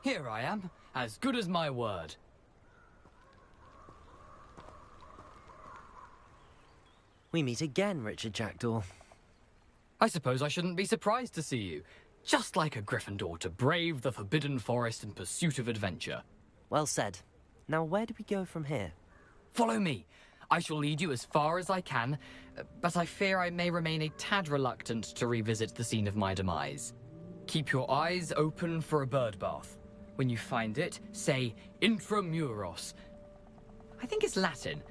Here I am, as good as my word. We meet again, Richard Jackdaw. I suppose I shouldn't be surprised to see you. Just like a Gryffindor to brave the Forbidden Forest in pursuit of adventure. Well said. Now, where do we go from here? Follow me. I shall lead you as far as I can, but I fear I may remain a tad reluctant to revisit the scene of my demise. Keep your eyes open for a bird bath. When you find it, say intramuros. I think it's Latin.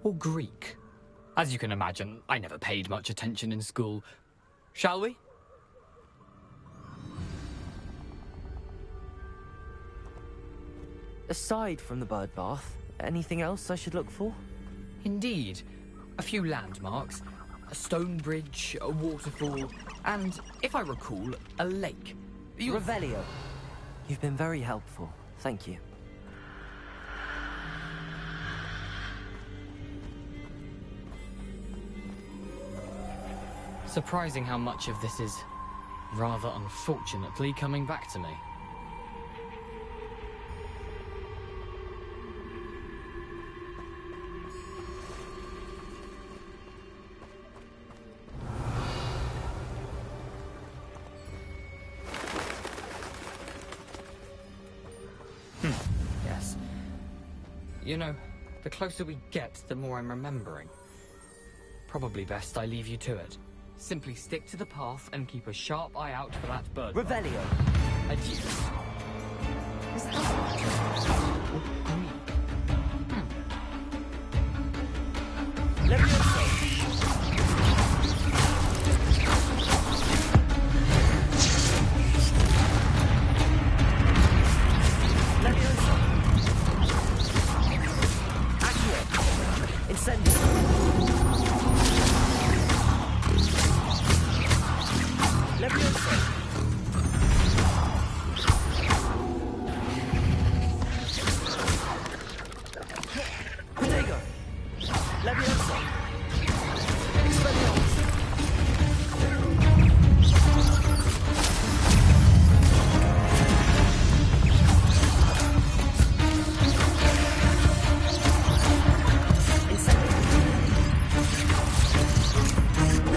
Or Greek. As you can imagine, I never paid much attention in school. Shall we? Aside from the bird bath, anything else I should look for? Indeed. A few landmarks. A stone bridge, a waterfall, and, if I recall, a lake. Revelio. You've been very helpful. Thank you. Surprising how much of this is, rather unfortunately, coming back to me. Yes. You know, the closer we get, the more I'm remembering. Probably best I leave you to it. Simply stick to the path and keep a sharp eye out for that bird. Revelio. Adieu. Is that Levioso. Levioso. Accio. Incendio. Levioso. Protego. Levioso. Expelliarmus.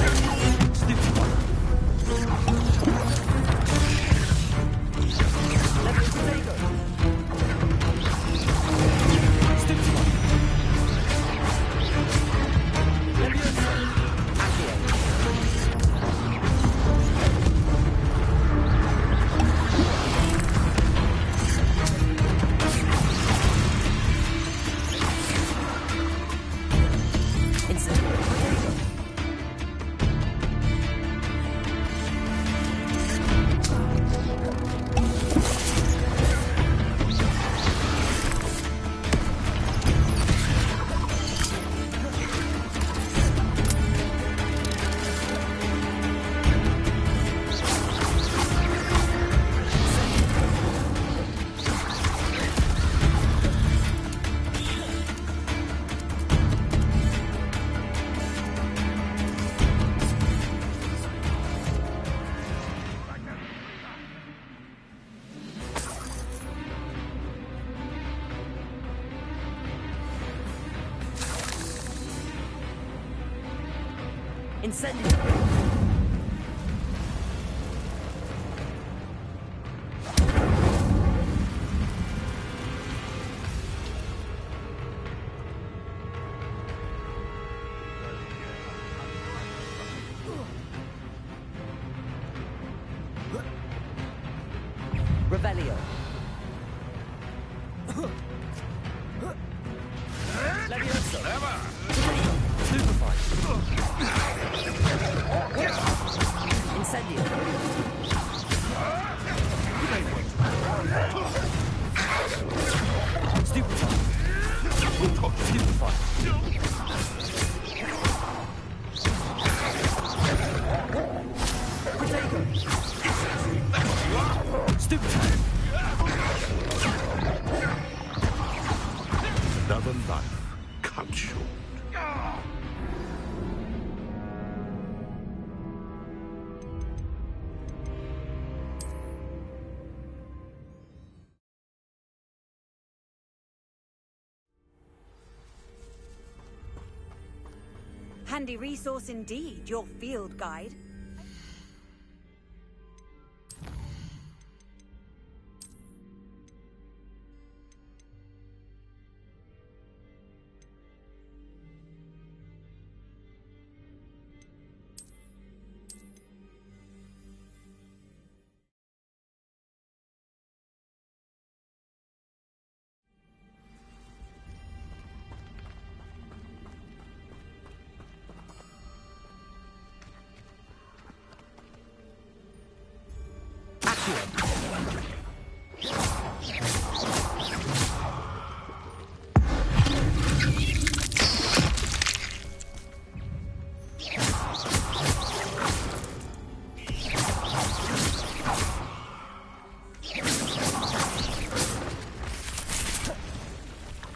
Incendio. Stupefy. Levioso. Stupefy. Levioso. Accio. Incendio. Protego. Incendio. Revelio. Levioso. Stupefy. Incendio. Stupefy. Stupefy. Protego. Stupefy. Another life cut short. Handy resource indeed, your field guide.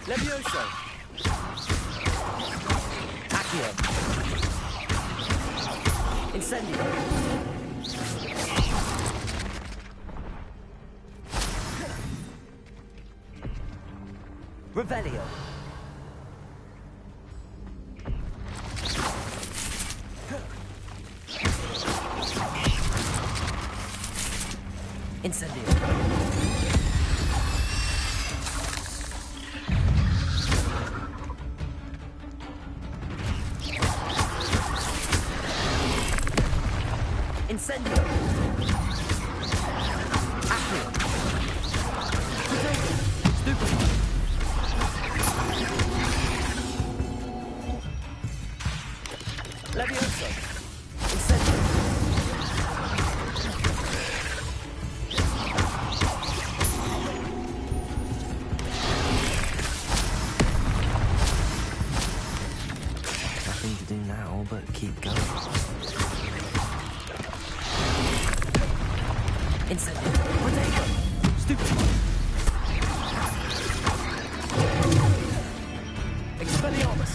Levioso. Accio. Incendio. Revelio. Incendio. Incendio. Accio. Stupefy. Levioso. Incendio. Nothing to do now but keep going. Incendio. Potato. Stupefy. Expelliarmus.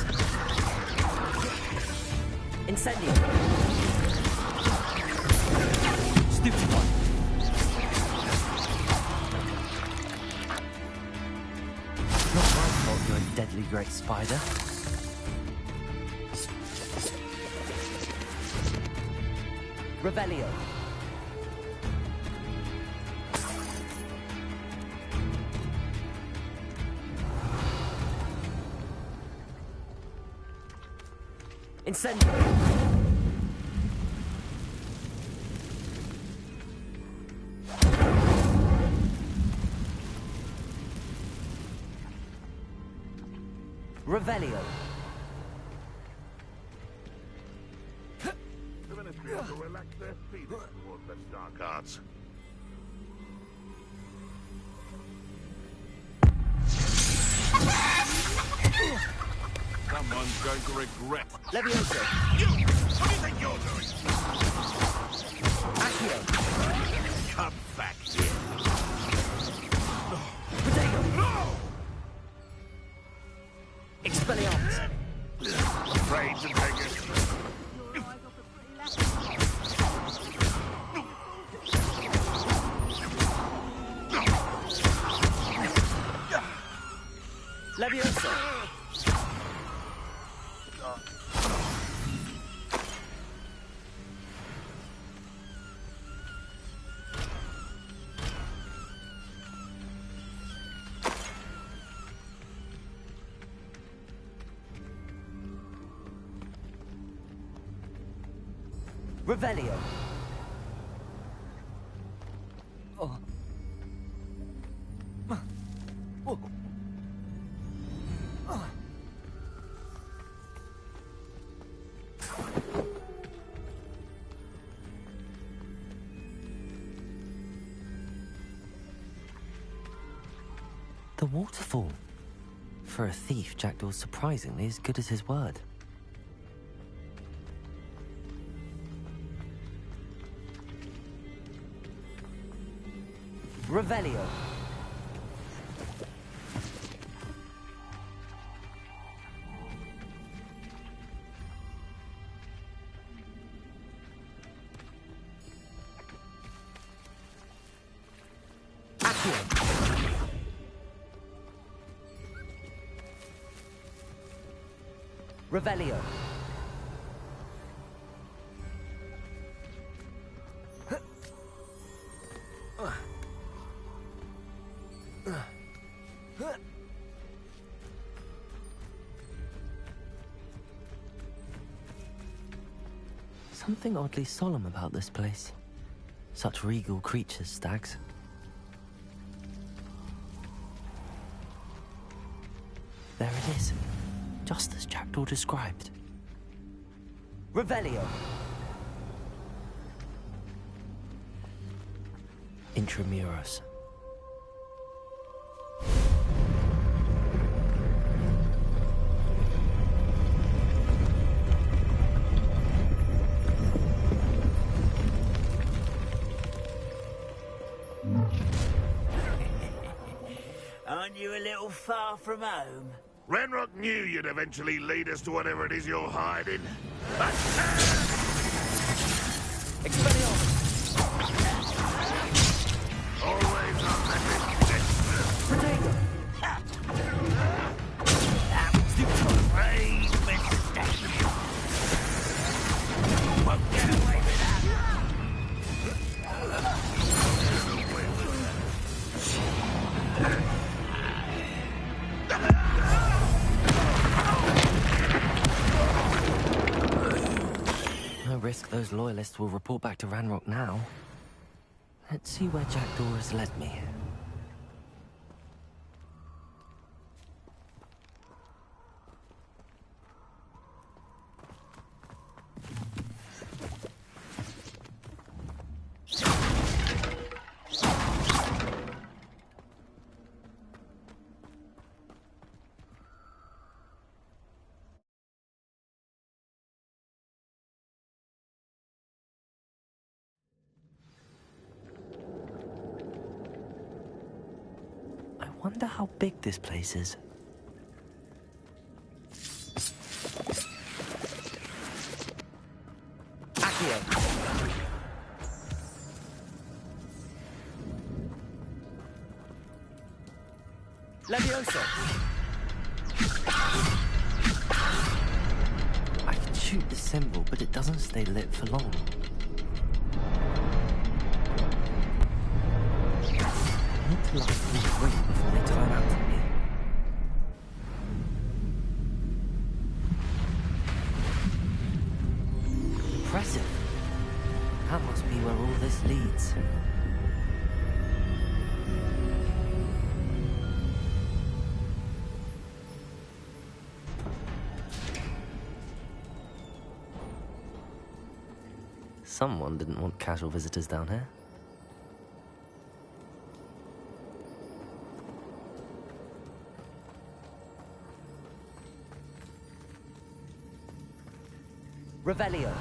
Incendio. Stupefy. Not my fault you're a deadly great spider. Revelio. Incendio. Revelio. The ministry to relax their feelings toward the dark arts. Someone's going to regret. Levioso. You! What do you think you're doing? Accio. Come back here. Potato. No! Expelliarmus. Afraid to take it. Levioso. Revelio. Oh. Oh. The waterfall. For a thief, Jackdaw's surprisingly as good as his word. Revelio. Accio. Revelio. Something oddly solemn about this place. Such regal creatures, stags. There it is, just as Jackdaw described. Revelio. Intramuros. Aren't you a little far from home? Ranrock knew you'd eventually lead us to whatever it is you're hiding. Expelliarmus. Always on the Protego. Brave mistake. Won't get away with that. No risk those loyalists will report back to Ranrock now. Let's see where Jackdaw has led me. I wonder how big this place is. Accio. Levioso. I can shoot the symbol, but it doesn't stay lit for long. I need to light all three before they turn out on me. Impressive. That must be where all this leads. Someone didn't want casual visitors down here. Revelio.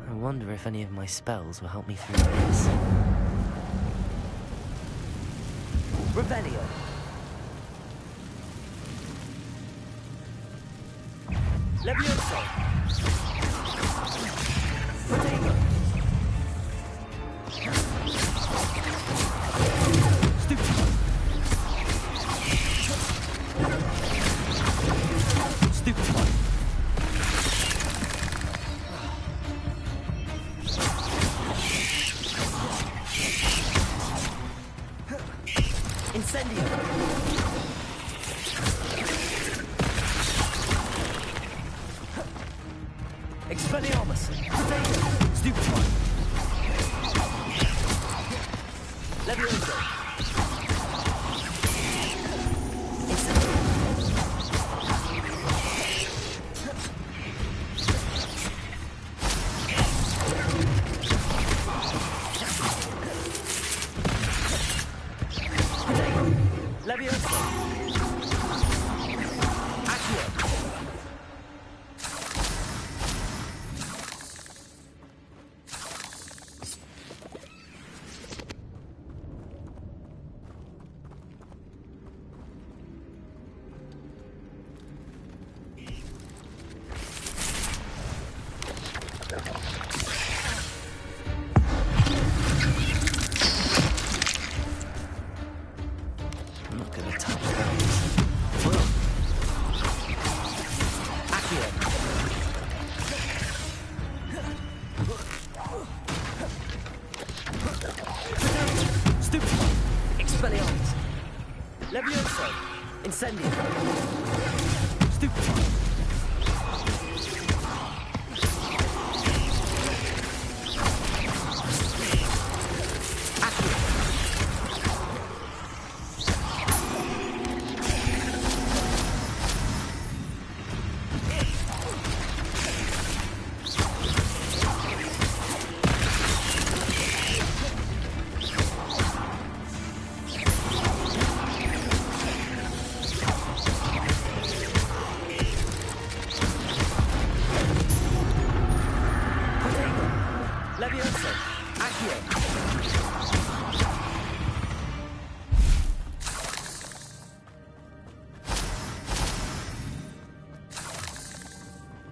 I wonder if any of my spells will help me through this. Revelio. Levioso. Protego. Stupid. Stupid one. Incendio. Expelliarmus. Protego. Stupid one. Levioso. Incendio. Levioso. Accio. I'm not gonna touch that. Whoa. Accio.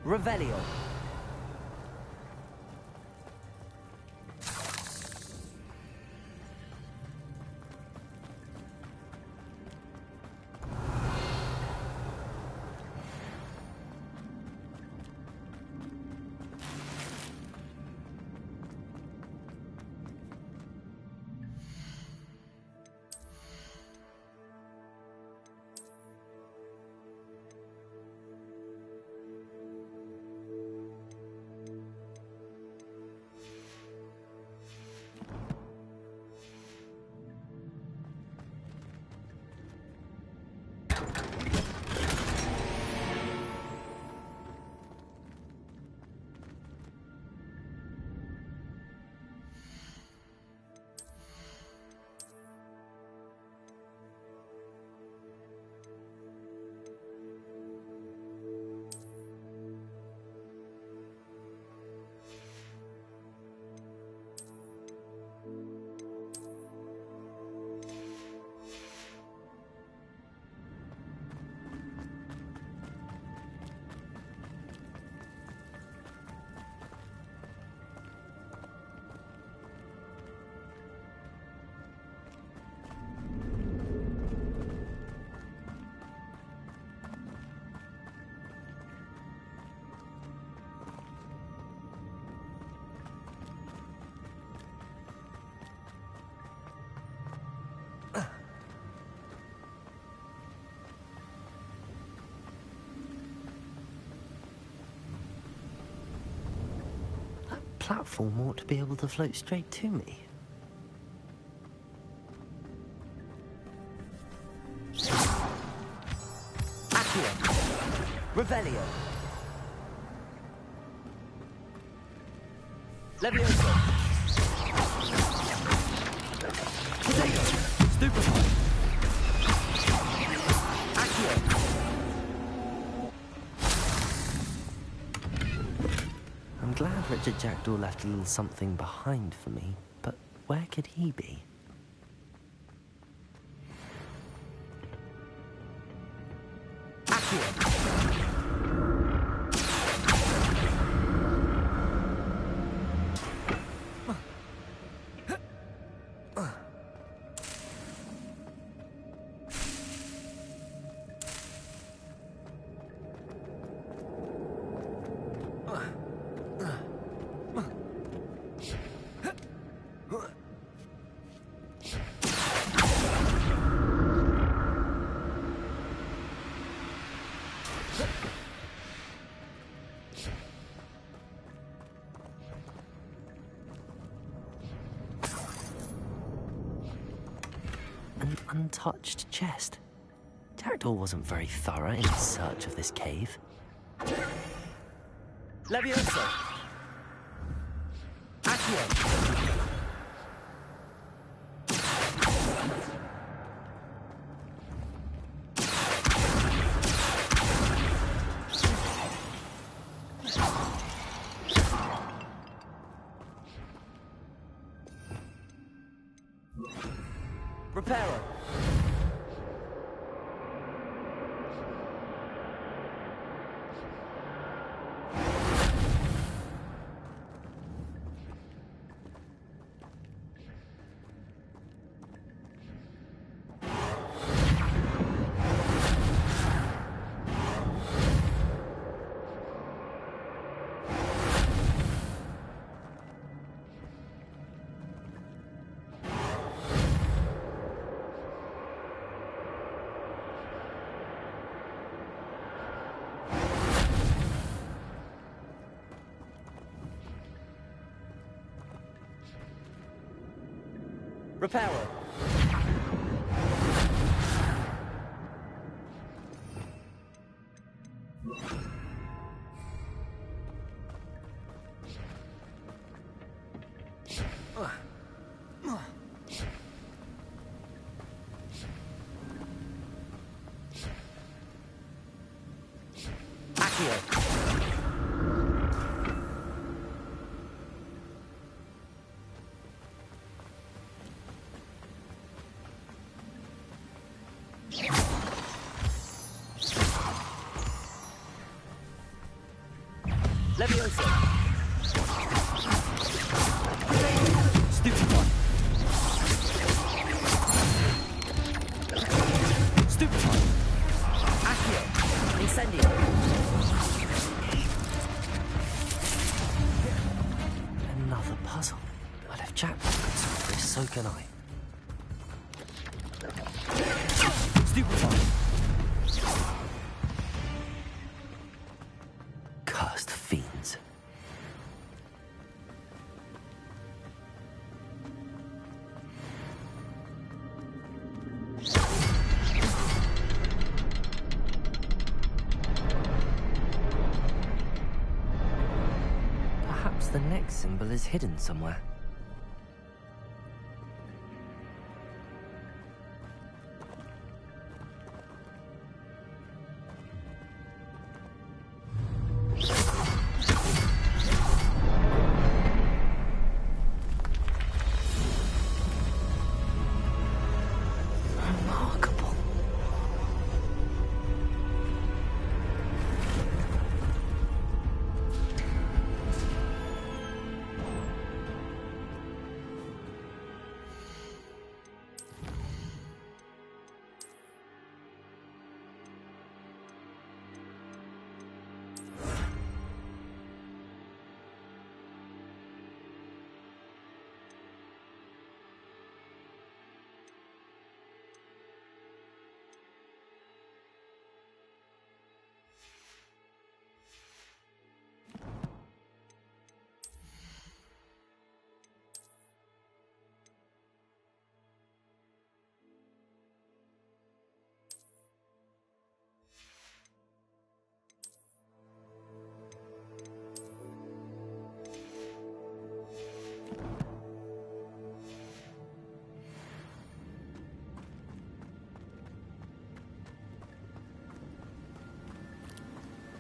Revelio. Platform ought to be able to float straight to me. Accio. Revelio. Levioso. Potato. Stupefy. Accio. I'm glad Richard Jackdaw left a little something behind for me, but where could he be? Accio. An untouched chest. Jackdaw wasn't very thorough in his search of this cave. Levioso! Accio! Reparo! Reparo! Accio! Levioso! Stupefy! Stupefy! Accio! Incendio! Another puzzle. Well, if Jack could solve this, so can I. Stupefy! Cursed fiends. Perhaps the next symbol is hidden somewhere. Remarkable.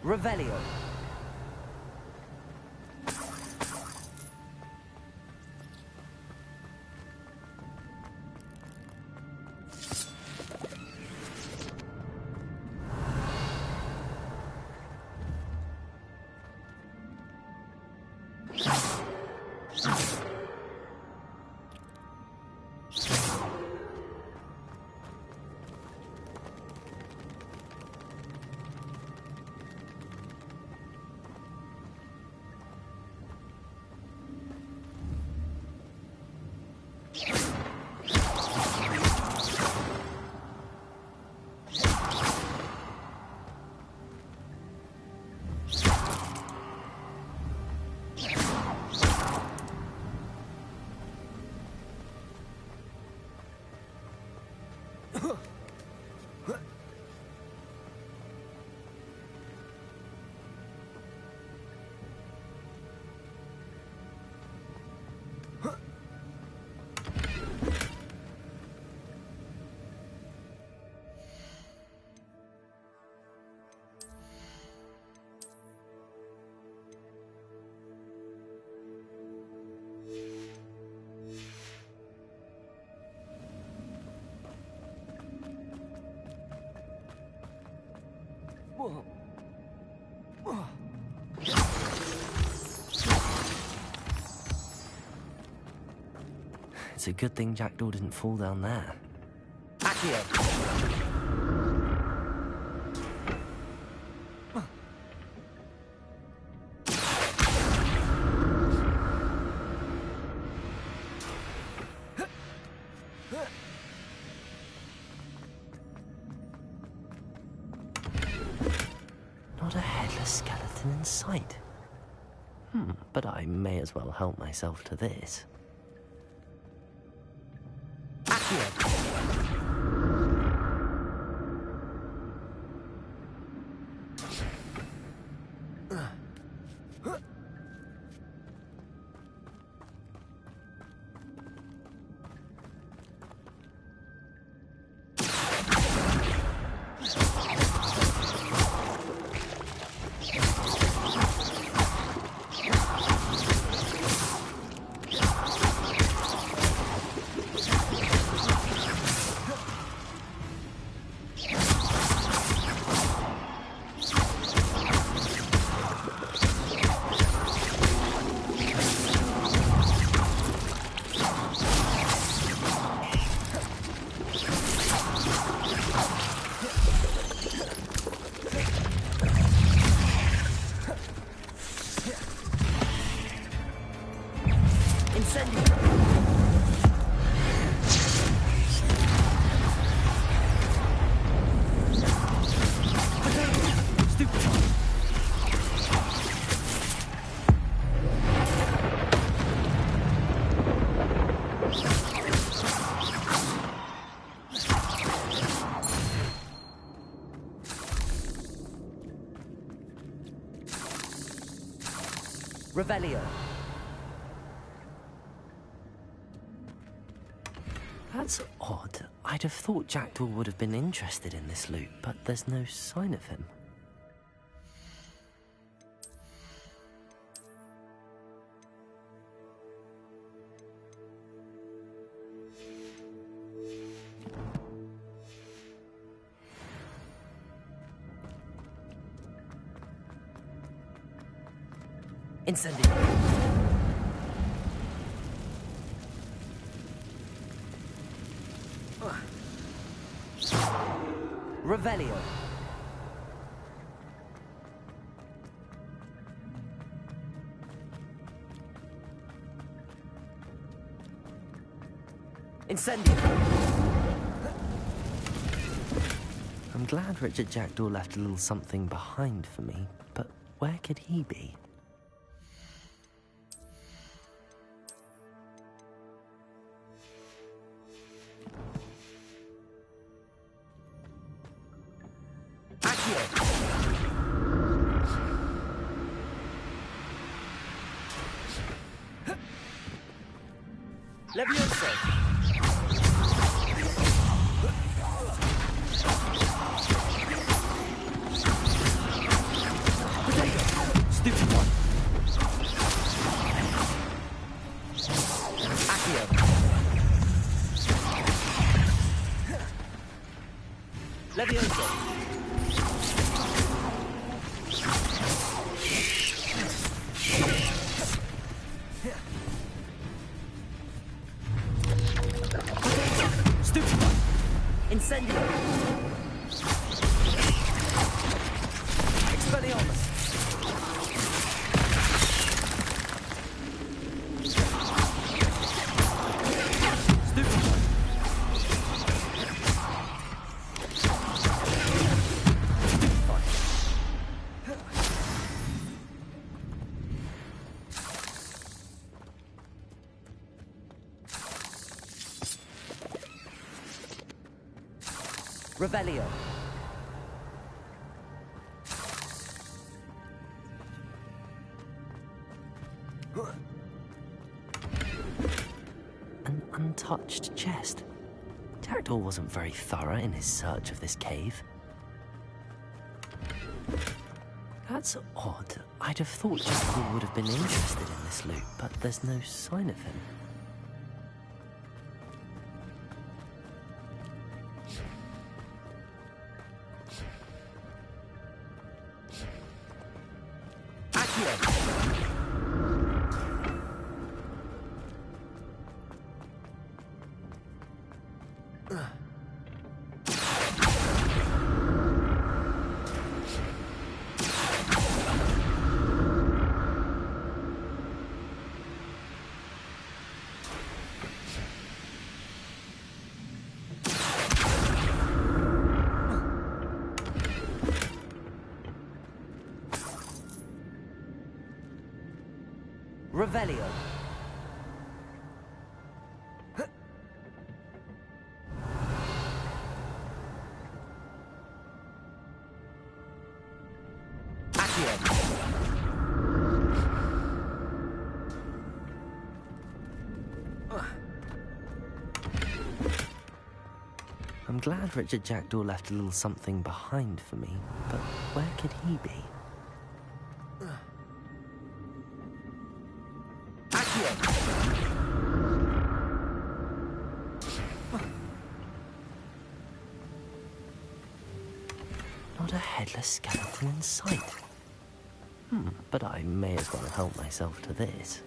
Revelio. It's a good thing Jackdaw didn't fall down there. Accio! Not a headless skeleton in sight. But I may as well help myself to this. Accio! Revelio. That's odd. I'd have thought Jackdaw would have been interested in this loot, but there's no sign of him. Incendio. Revelio. Incendio. I'm glad Richard Jackdaw left a little something behind for me, but where could he be? Levioso. Stupid one. Accio. Levioso. Stupid one. Incendio. Expelliarmus. Stupid one. Revelio. An untouched chest. Jackdaw wasn't very thorough in his search of this cave. That's odd. I'd have thought Jackdaw would have been interested in this loot, but there's no sign of him. Revelio. I'm glad Richard Jackdaw left a little something behind for me, but where could he be? Not a headless skeleton in sight. But I may as well help myself to this.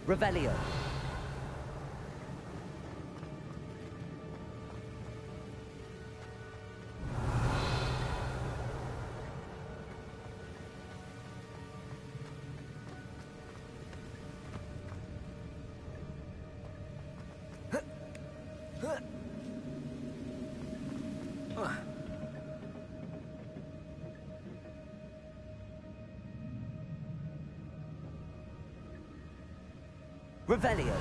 Revelio. Revelio.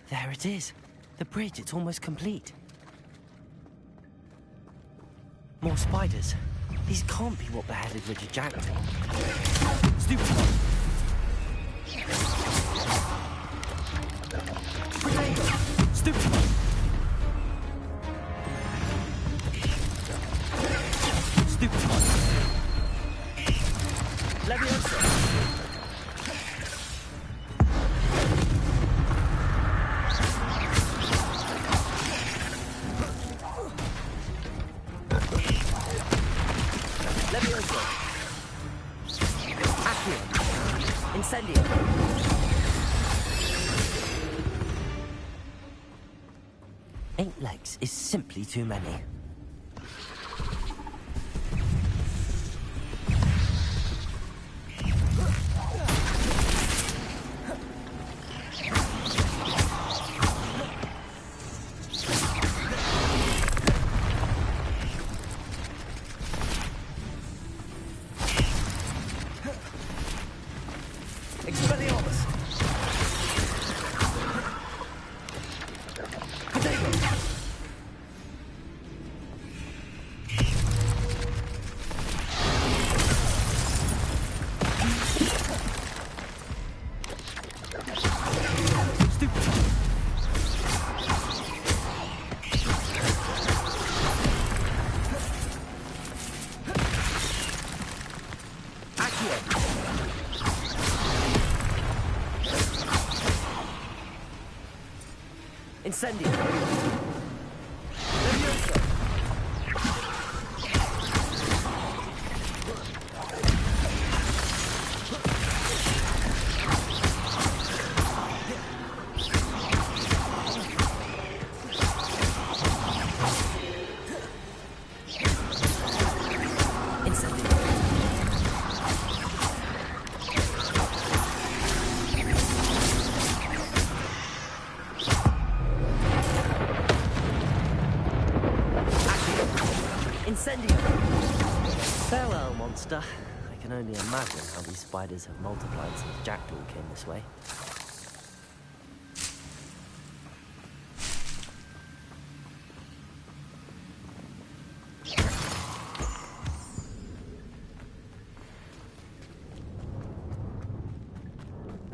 There it is. The bridge, it's almost complete. More spiders. These can't be what beheaded Richard Jackdaw. Stupid one. Stupid one. Stupid one. Leviosa. Incendio. 8 legs is simply too many. Incendio. Leviosa. Incendio! Farewell, monster. I can only imagine how these spiders have multiplied since Jackdaw came this way.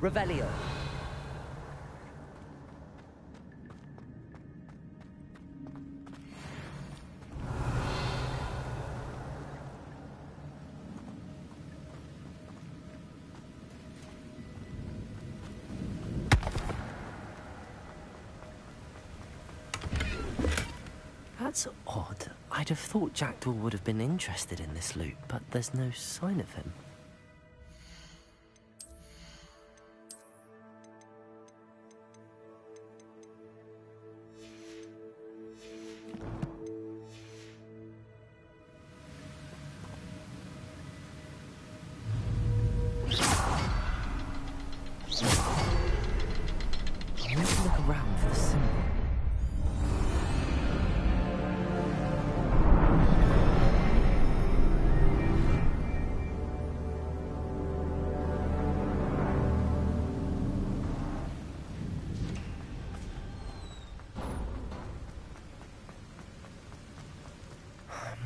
Revelio. That's odd. I'd have thought Jackdaw would have been interested in this loot, but there's no sign of him. I need to look around for the symbol.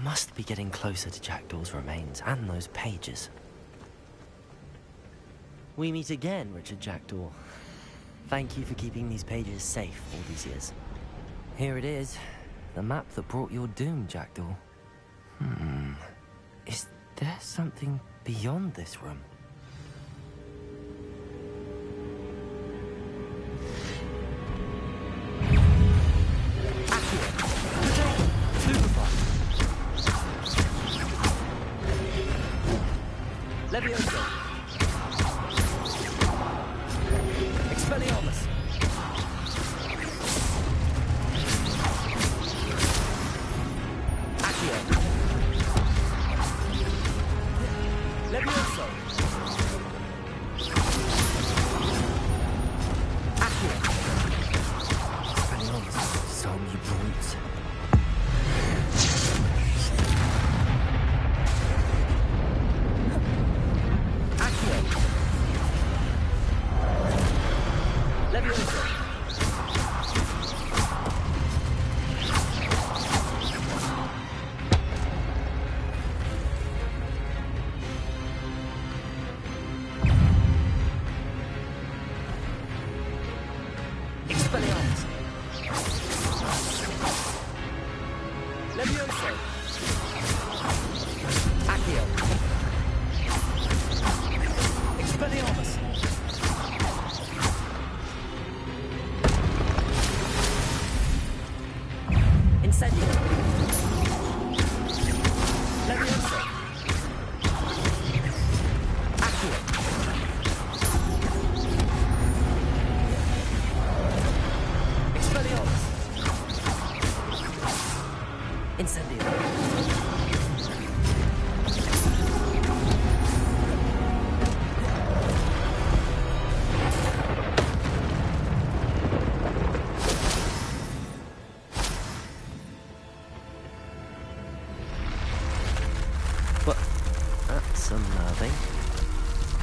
Must be getting closer to Jackdaw's remains and those pages. We meet again, Richard Jackdaw. Thank you for keeping these pages safe all these years. Here it is. The map that brought your doom, Jackdaw. Is there something beyond this room? Levioso! Expelliarmus! Accio! Levioso! Accio! Expelliarmus, so you brutes.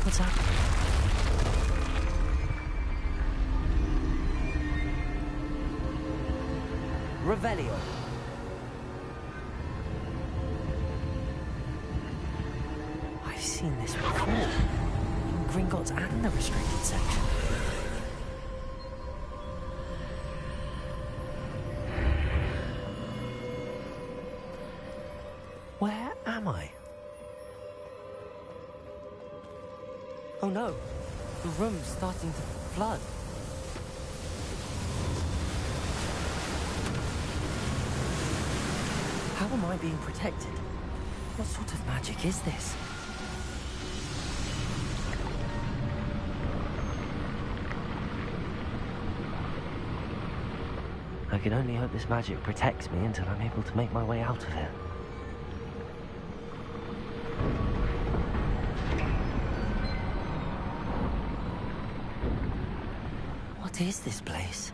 What's happening? Revelio. I've seen this before. In Gringotts and the restricted section. Where am I? Oh no, the room's starting to flood. How am I being protected? What sort of magic is this? I can only hope this magic protects me until I'm able to make my way out of here. What is this place?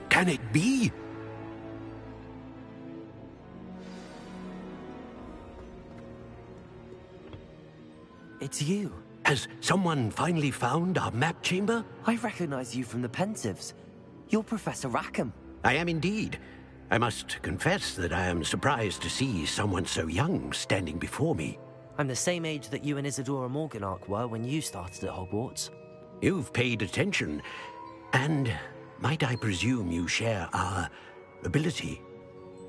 Can it be? It's you. Has someone finally found our map chamber? I recognize you from the Pensives. You're Professor Rackham. I am indeed. I must confess that I am surprised to see someone so young standing before me. I'm the same age that you and Isadora Morganach were when you started at Hogwarts. You've paid attention, and might I presume you share our ability?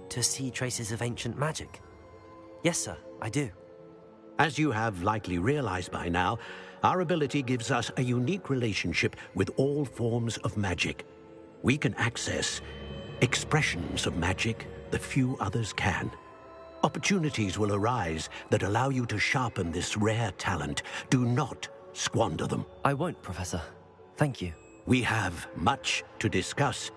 To see traces of ancient magic? Yes, sir, I do. As you have likely realized by now, our ability gives us a unique relationship with all forms of magic. We can access expressions of magic that few others can. Opportunities will arise that allow you to sharpen this rare talent. Do not squander them. I won't, Professor. Thank you. We have much to discuss.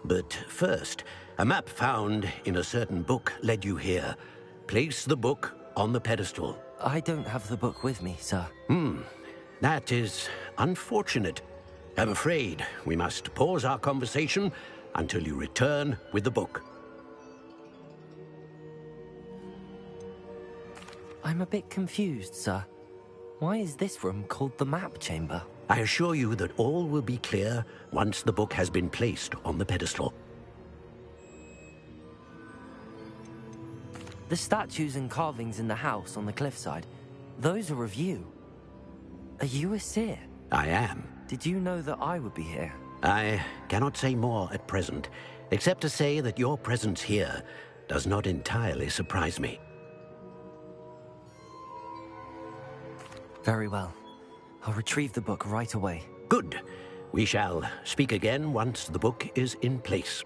But first, a map found in a certain book led you here. Place the book on the pedestal. I don't have the book with me, sir. That is unfortunate. I'm afraid we must pause our conversation until you return with the book. I'm a bit confused, sir. Why is this room called the map chamber? I assure you that all will be clear once the book has been placed on the pedestal. The statues and carvings in the house on the cliffside, those are of you. Are you a seer? I am. Did you know that I would be here? I cannot say more at present, except to say that your presence here does not entirely surprise me. Very well. I'll retrieve the book right away. Good. We shall speak again once the book is in place.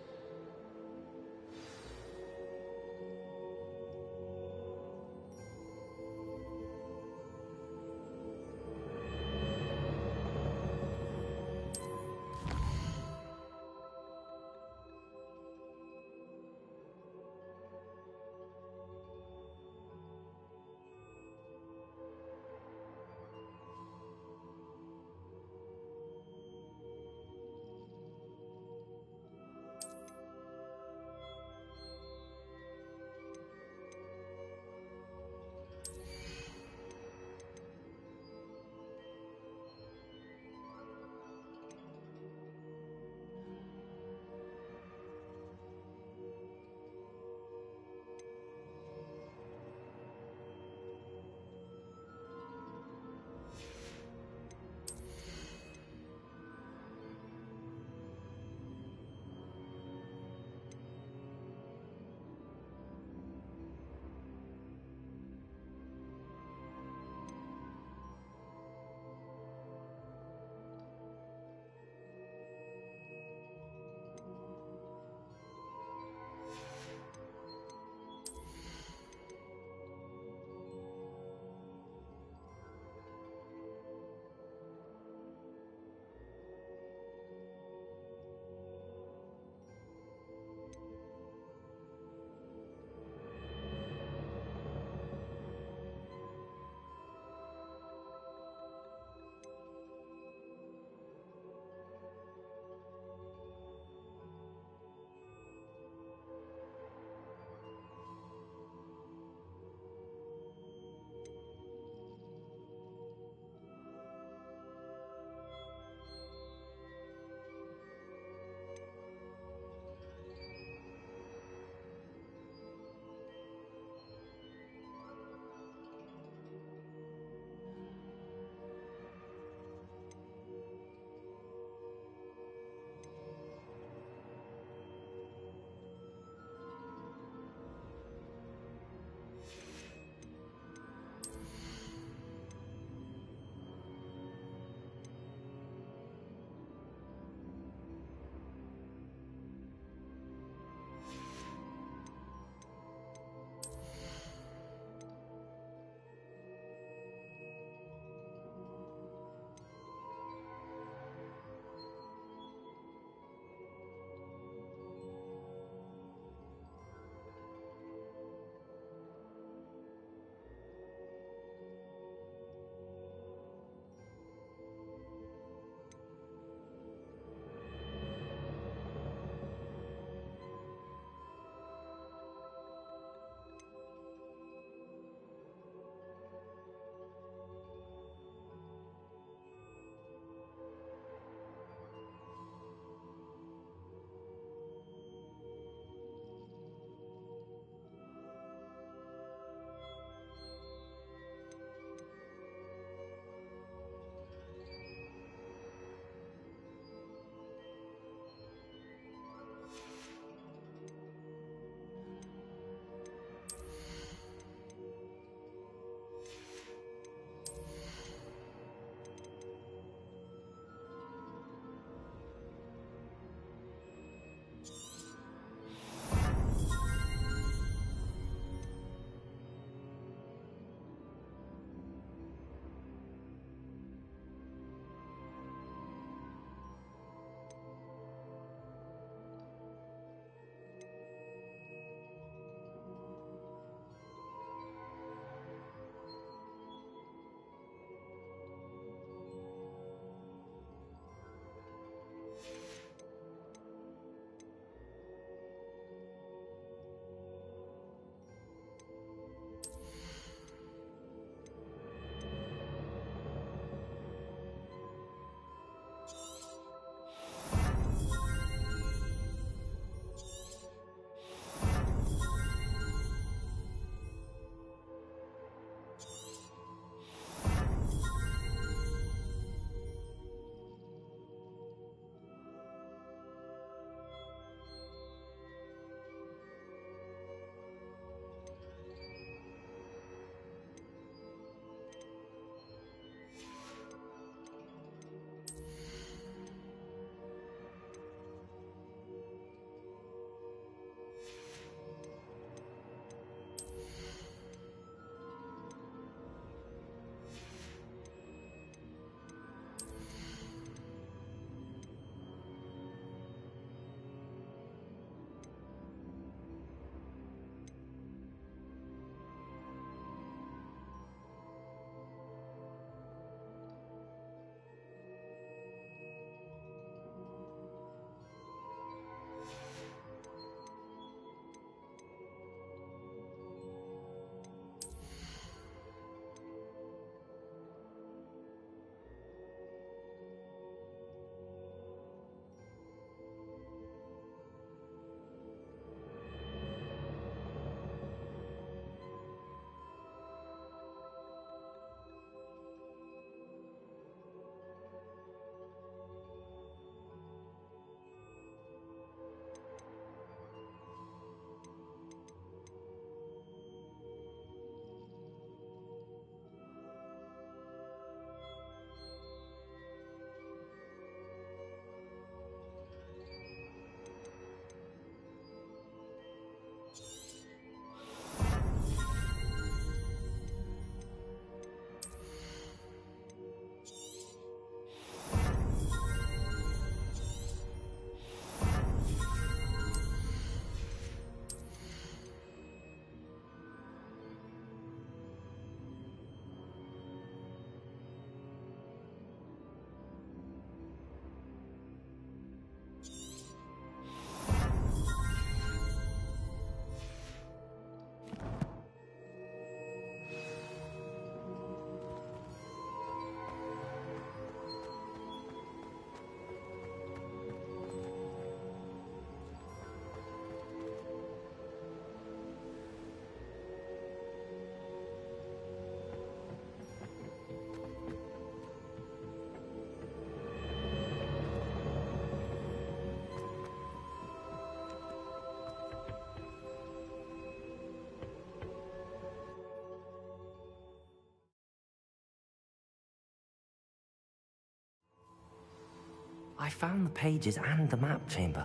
I found the pages and the map chamber.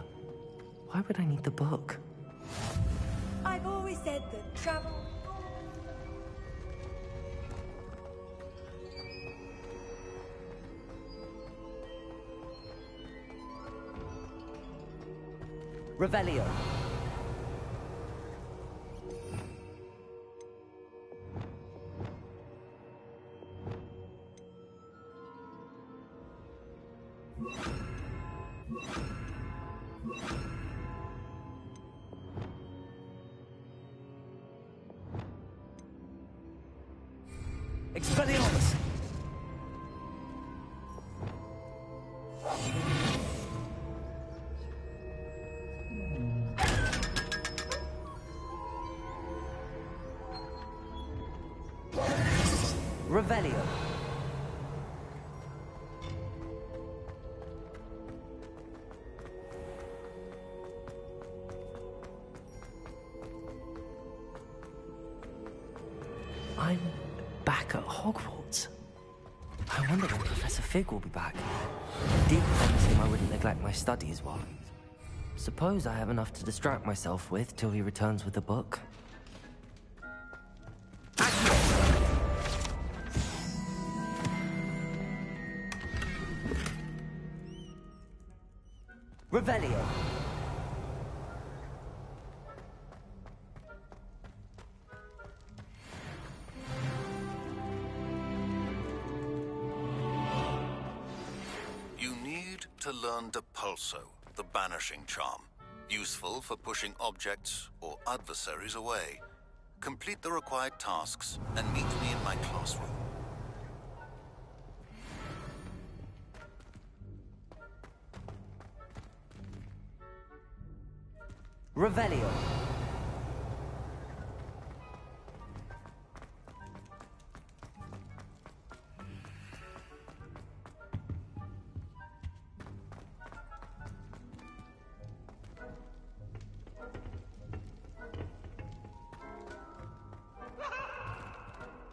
Why would I need the book? I've always said that travel... Revelio. Expelliarmus! Revelio. I'm back at Hogwarts. I wonder when Professor Fig will be back. Dean promised him I wouldn't neglect my studies while... Suppose I have enough to distract myself with till he returns with the book. Revelio. You need to learn Depulso, the banishing charm. Useful for pushing objects or adversaries away. Complete the required tasks and meet me in my classroom. Revelio.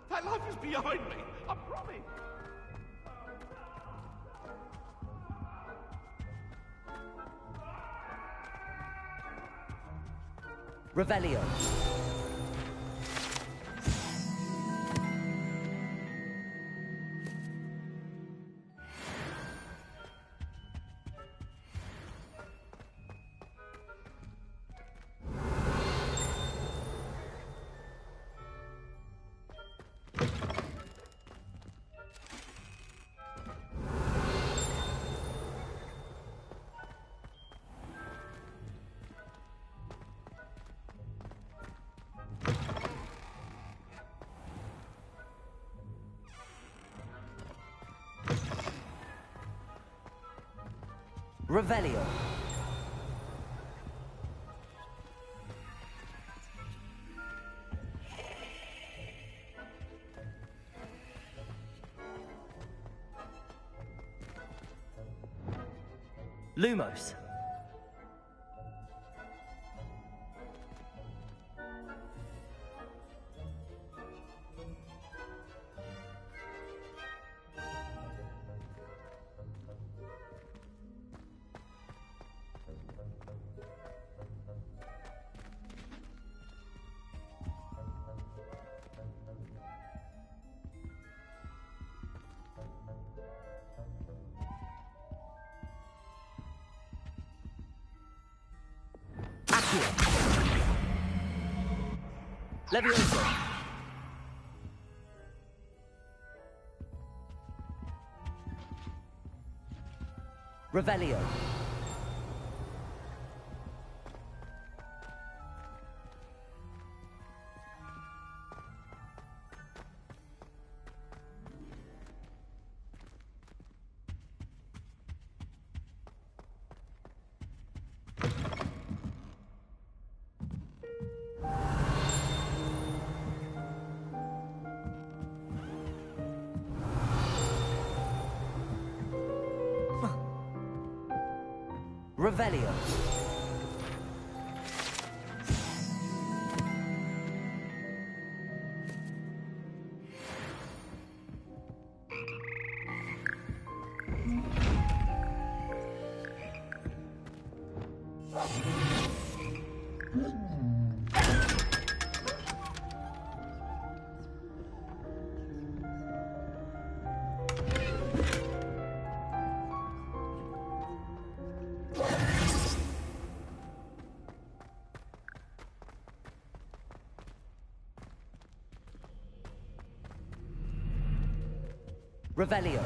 That life is behind me, I promise. Revelio. Revelio. Lumos. Levioso. Revelio. Revelio. Revelio.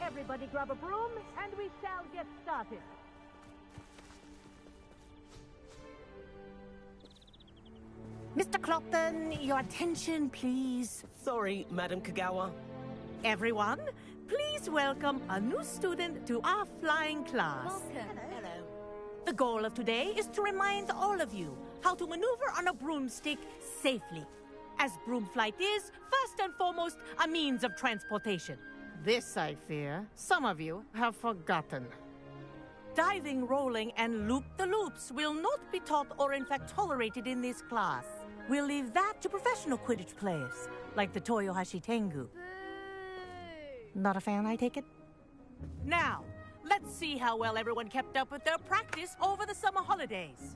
Everybody grab a broom, and we shall get started. Mr. Clopton, your attention, please. Sorry, Madam Kagawa. Everyone, please welcome a new student to our flying class. Welcome. Hello. The goal of today is to remind all of you how to maneuver on a broomstick safely, as broom flight is, first and foremost, a means of transportation. This, I fear, some of you have forgotten. Diving, rolling, and loop-the-loops will not be taught or in fact tolerated in this class. We'll leave that to professional Quidditch players, like the Toyohashi Tengu. Not a fan, I take it? Now, let's see how well everyone kept up with their practice over the summer holidays.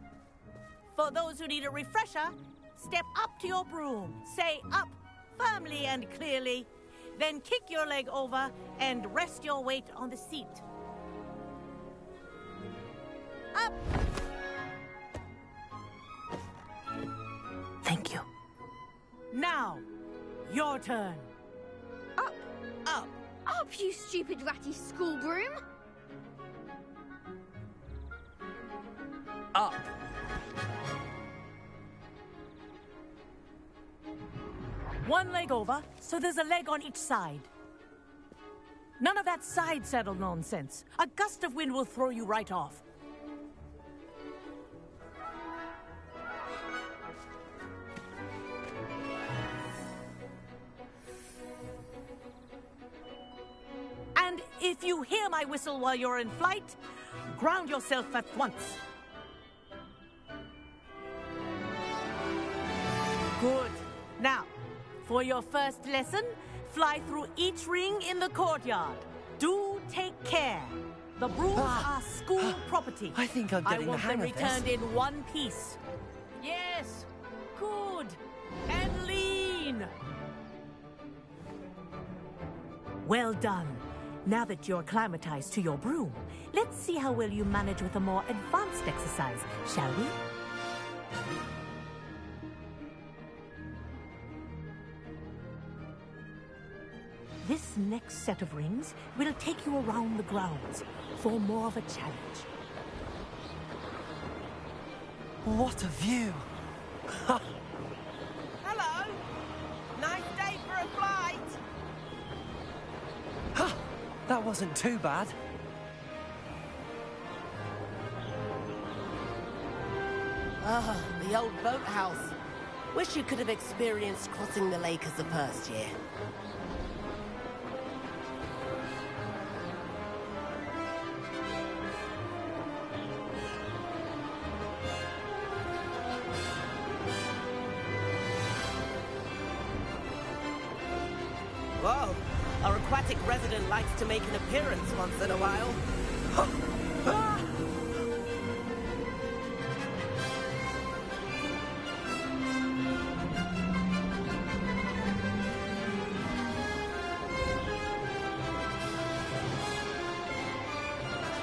For those who need a refresher, step up to your broom, say up firmly and clearly, then kick your leg over and rest your weight on the seat. Up! Thank you. Now, your turn. Up, Up. up, you stupid ratty school broom! Up. One leg over, so there's a leg on each side. None of that side saddle nonsense. A gust of wind will throw you right off. And if you hear my whistle while you're in flight, ground yourself at once. Good. Now, for your first lesson, fly through each ring in the courtyard. Do take care. The brooms are school property. I think I'm getting the want hang them of this. returned in one piece. Yes. Good. And lean. Well done. Now that you're acclimatized to your broom, let's see how well you manage with a more advanced exercise, shall we? This next set of rings will take you around the grounds for more of a challenge. What a view! Hello. Nice day for a flight. That wasn't too bad. Ah, the old boathouse. Wish you could have experienced crossing the lake as the first year. Whoa, our aquatic resident likes to make an appearance once in a while. Ah!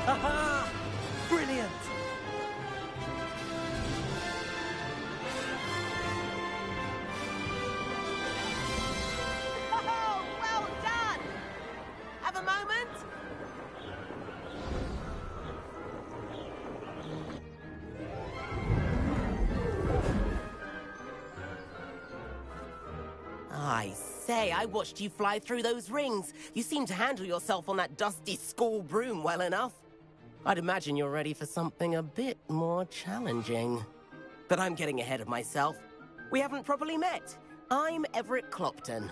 Aha! Brilliant! Oh, well done! Have a moment? I say, I watched you fly through those rings. You seem to handle yourself on that dusty school broom well enough. I'd imagine you're ready for something a bit more challenging. But I'm getting ahead of myself. We haven't properly met. I'm Everett Clopton.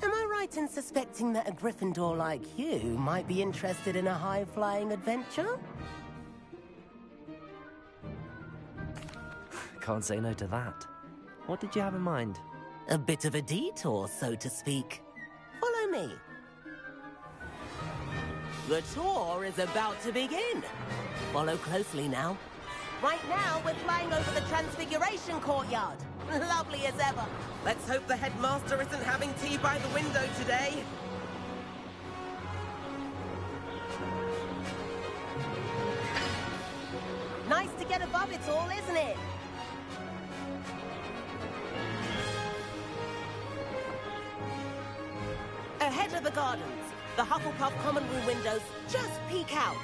Am I right in suspecting that a Gryffindor like you might be interested in a high-flying adventure? Can't say no to that. What did you have in mind? A bit of a detour, so to speak. Follow me. The tour is about to begin. Follow closely now. Right now, we're flying over the Transfiguration Courtyard. Lovely as ever. Let's hope the headmaster isn't having tea by the window today. Nice to get above it all, isn't it? Ahead of the gardens, the Hufflepuff common room windows just peek out.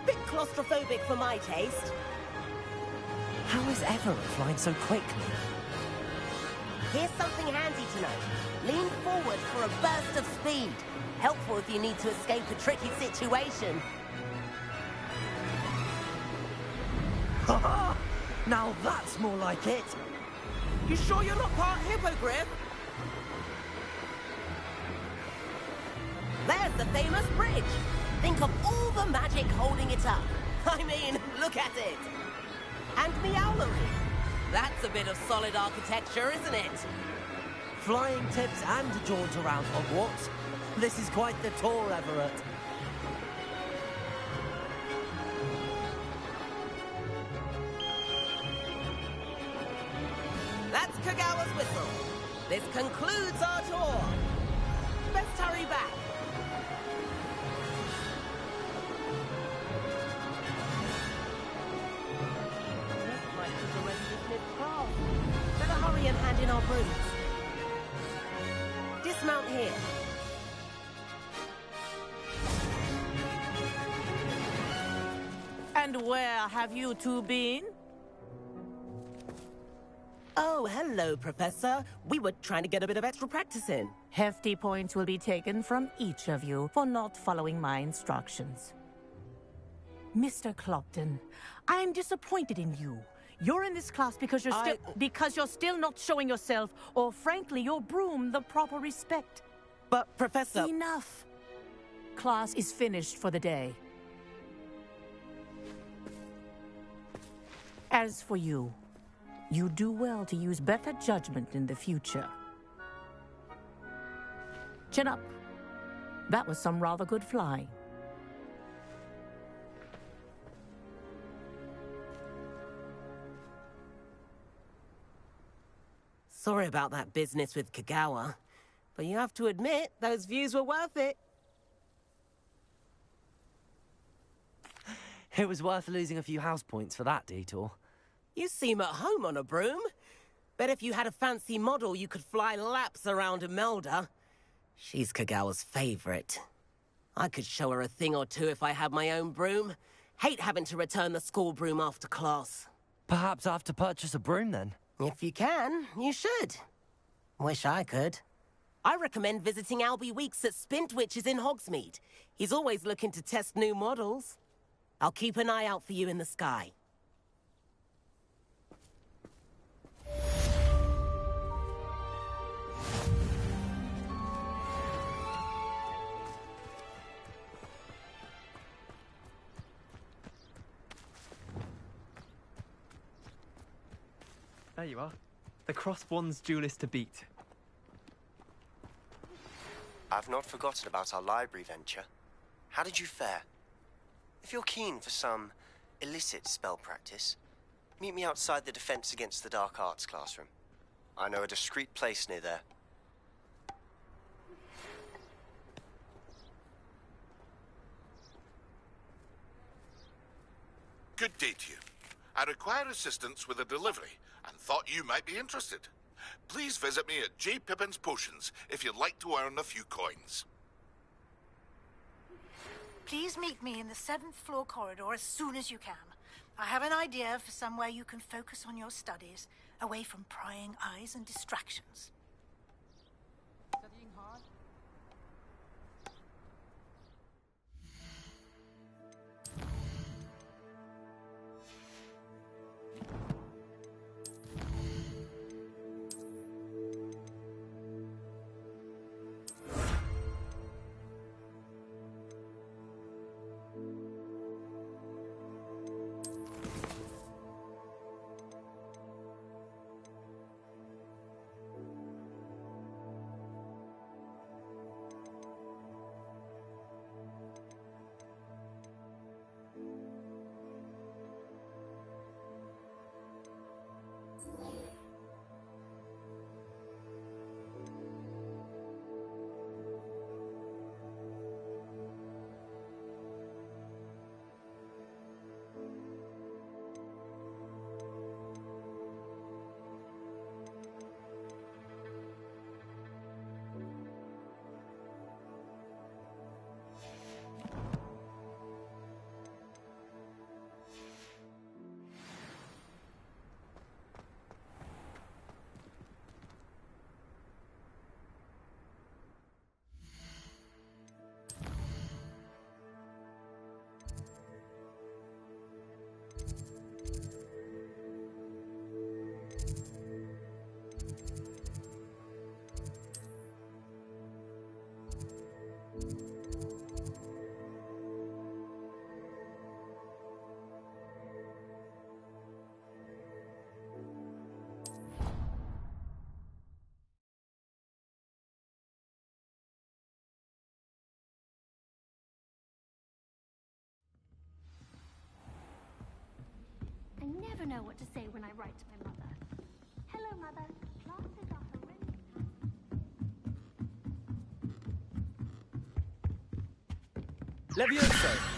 Bit claustrophobic for my taste. How is Everett flying so quickly? Here's something handy to know. Lean forward for a burst of speed. Helpful if you need to escape a tricky situation. Ha! Now that's more like it! You sure you're not part hippogriff? There's the famous bridge. Think of all the magic holding it up. I mean, look at it. And the owlery. That's a bit of solid architecture, isn't it? Flying tips and a jaunt around Hogwarts. This is quite the tour, Everett. That's Kagawa's whistle. This concludes our tour. Best hurry back. Better hurry and hand in our brooms. Dismount here. And where have you two been? Oh, hello, Professor. We were trying to get a bit of extra practice in. Hefty points will be taken from each of you for not following my instructions. Mr. Clopton, I'm disappointed in you. You're in this class because you're still not showing yourself, or frankly, your broom, the proper respect. But, Professor... Enough. Class is finished for the day. As for you, you do well to use better judgment in the future. Chin up. That was some rather good flying. Sorry about that business with Kagawa, but you have to admit, those views were worth it. It was worth losing a few house points for that detour. You seem at home on a broom. Bet if you had a fancy model, you could fly laps around Imelda. She's Kagawa's favorite. I could show her a thing or two if I had my own broom. Hate having to return the school broom after class. Perhaps I have to purchase a broom then. If you can, you should. Wish I could. I recommend visiting Albie Weeks at Spintwitches in Hogsmeade. He's always looking to test new models. I'll keep an eye out for you in the sky. There you are. The crossed one's duelist to beat. I've not forgotten about our library venture. How did you fare? If you're keen for some illicit spell practice, meet me outside the Defense Against the Dark Arts classroom. I know a discreet place near there. Good day to you. I require assistance with a delivery and thought you might be interested. Please visit me at J. Pippin's Potions if you'd like to earn a few coins. Please meet me in the 7th floor corridor as soon as you can. I have an idea for somewhere you can focus on your studies, away from prying eyes and distractions. Studying hard? I never know what to say when I write to my mother. Hello, Mother. Classes are horrendous. Levioso!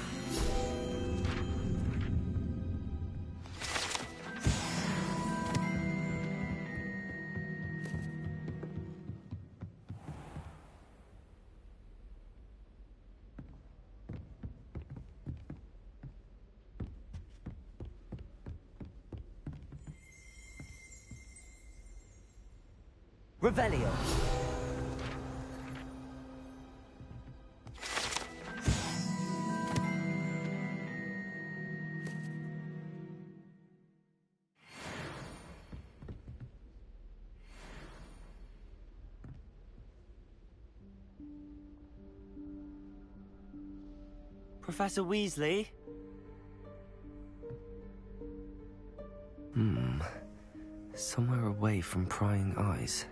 Revelio. Professor Weasley? Somewhere away from prying eyes.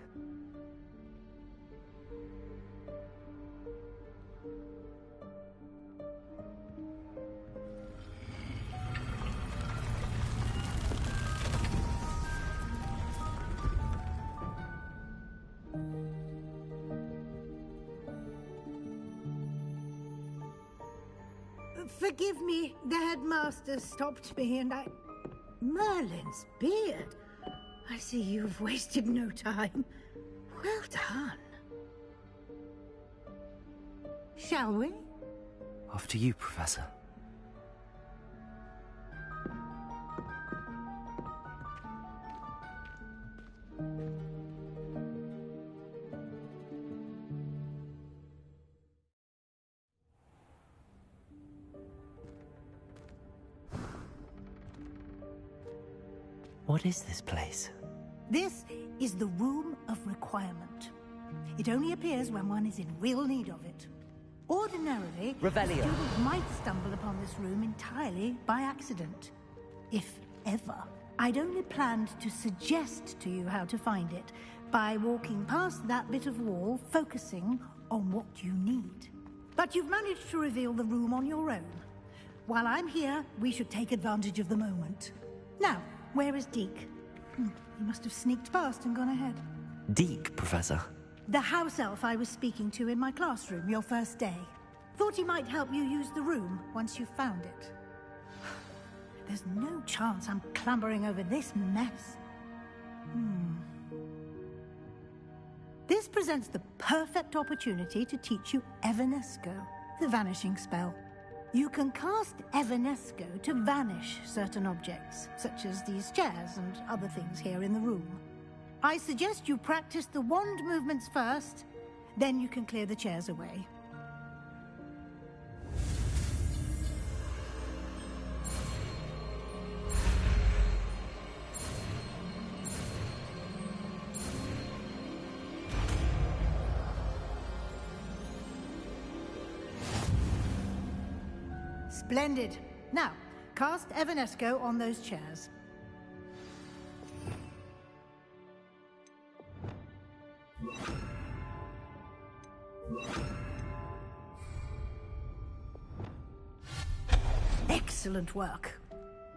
Forgive me, the headmaster stopped me and I... Merlin's beard. I see you've wasted no time. Well done. Shall we? After you, Professor. What is this place? This is the Room of Requirement. It only appears when one is in real need of it. Ordinarily, Revelio. a student might stumble upon this room entirely by accident. If ever. I'd only planned to suggest to you how to find it by walking past that bit of wall, focusing on what you need. But you've managed to reveal the room on your own. While I'm here, we should take advantage of the moment. Now, where is Deke? He must have sneaked past and gone ahead. Deke, Professor. The house elf I was speaking to in my classroom your first day. Thought he might help you use the room once you found it. There's no chance I'm clambering over this mess. This presents the perfect opportunity to teach you Evanesco, the vanishing spell. You can cast Evanesco to vanish certain objects, such as these chairs and other things here in the room. I suggest you practice the wand movements first, then you can clear the chairs away. Splendid. Now, cast Evanesco on those chairs. Excellent work.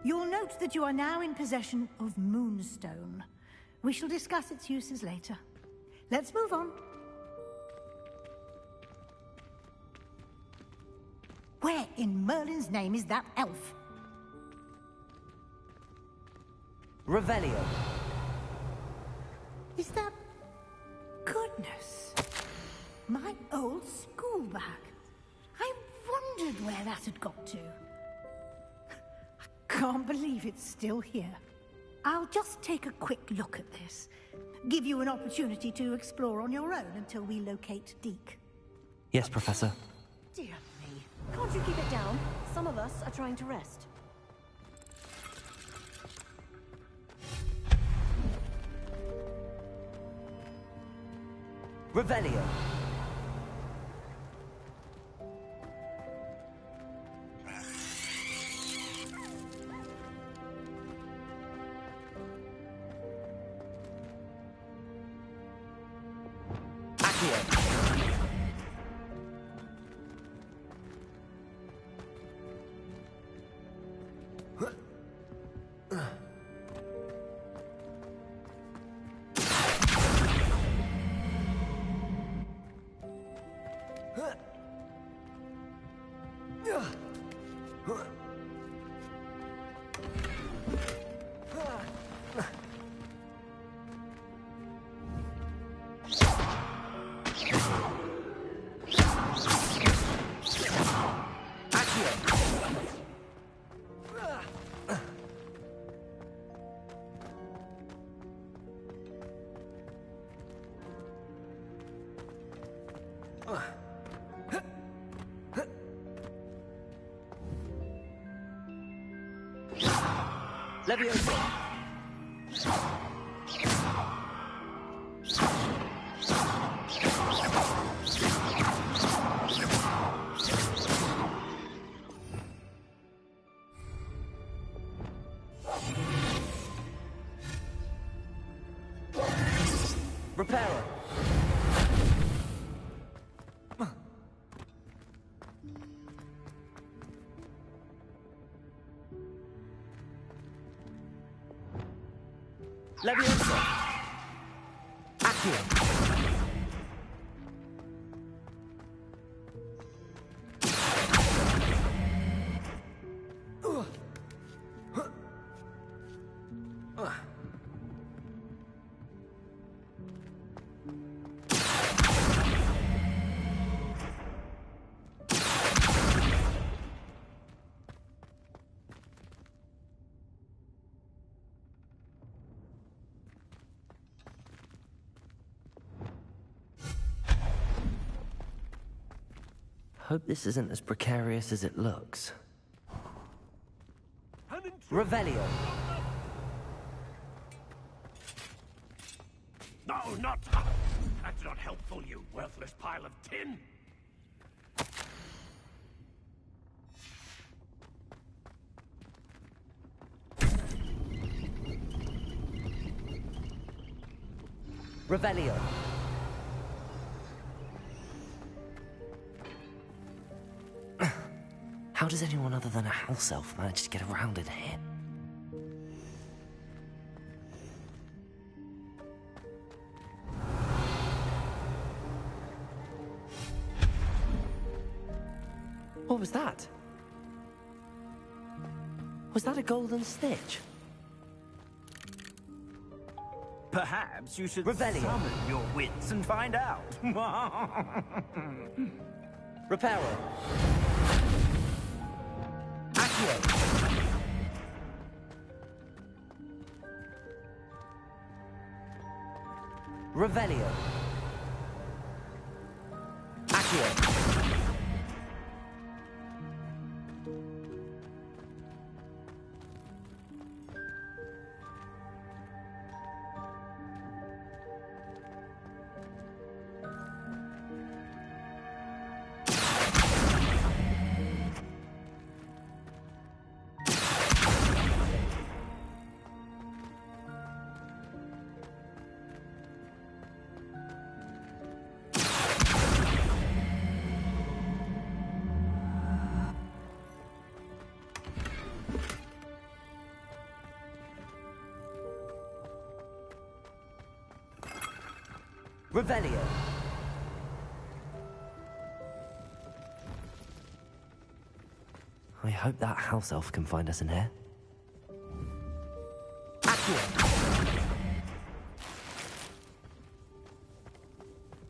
You'll note that you are now in possession of Moonstone. We shall discuss its uses later. Let's move on. Where in Merlin's name is that elf? Revelio. Is that... Goodness. My old school bag. I wondered where that had got to. I can't believe it's still here. I'll just take a quick look at this. Give you an opportunity to explore on your own until we locate Deke. Yes, Professor. Dear me. Can't you keep it down? Some of us are trying to rest. Revelio. Leviosa. Reparo. Leviosa. Accio. Hope this isn't as precarious as it looks. Revelio. No, not... That's not helpful, you worthless pile of tin. Revelio. How does anyone other than a house elf manage to get around in here? What was that? Was that a golden snitch? Perhaps you should Revelio. summon your wits and find out. Reparo. Accio. Revelio. Accio. Revelio. I hope that house elf can find us in here. Accio.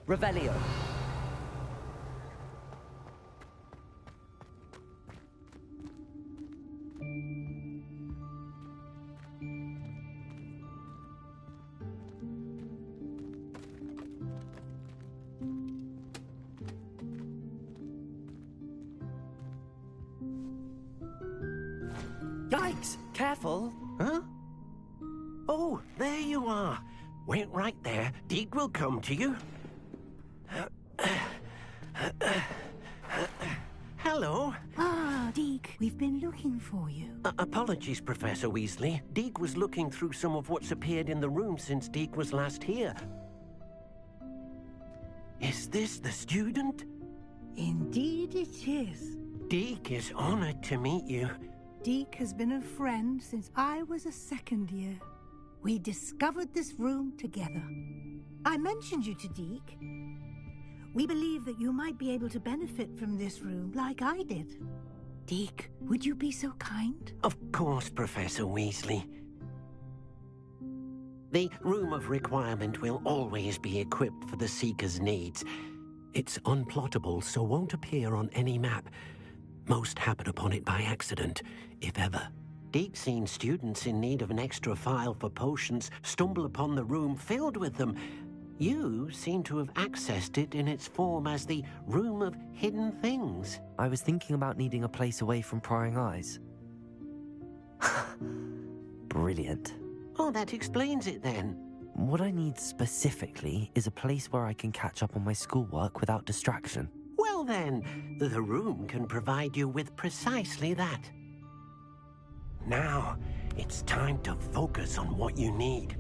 Revelio. Yikes! Careful. Huh? Oh, there you are. Wait right there. Deke will come to you. Hello. Ah, Deke, we've been looking for you. Apologies, Professor Weasley. Deke was looking through some of what's appeared in the room since Deke was last here. Is this the student? Indeed it is. Deke is honored to meet you. Deke has been a friend since I was a second year. We discovered this room together. I mentioned you to Deke. We believe that you might be able to benefit from this room like I did. Deke, would you be so kind? Of course, Professor Weasley. The Room of Requirement will always be equipped for the Seeker's needs. It's unplottable, so won't appear on any map. Most happen upon it by accident, if ever. Deke's seen students in need of an extra file for potions stumble upon the room filled with them. You seem to have accessed it in its form as the Room of Hidden Things. I was thinking about needing a place away from prying eyes. Brilliant. Oh, that explains it then. What I need specifically is a place where I can catch up on my schoolwork without distraction. Well then, the room can provide you with precisely that. Now, it's time to focus on what you need.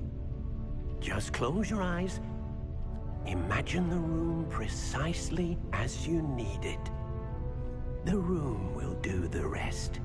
Just close your eyes. Imagine the room precisely as you need it. The room will do the rest.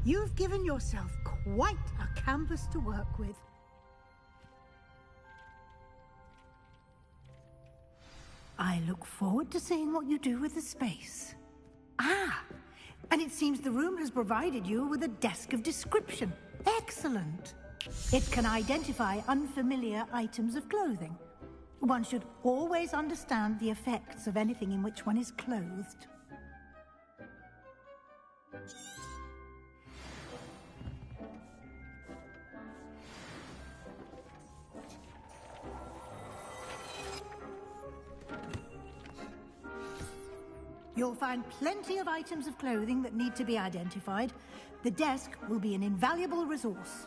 You've given yourself quite a canvas to work with. I look forward to seeing what you do with the space. Ah, and it seems the room has provided you with a desk of description. Excellent. It can identify unfamiliar items of clothing. One should always understand the effects of anything in which one is clothed. You'll find plenty of items of clothing that need to be identified. The desk will be an invaluable resource.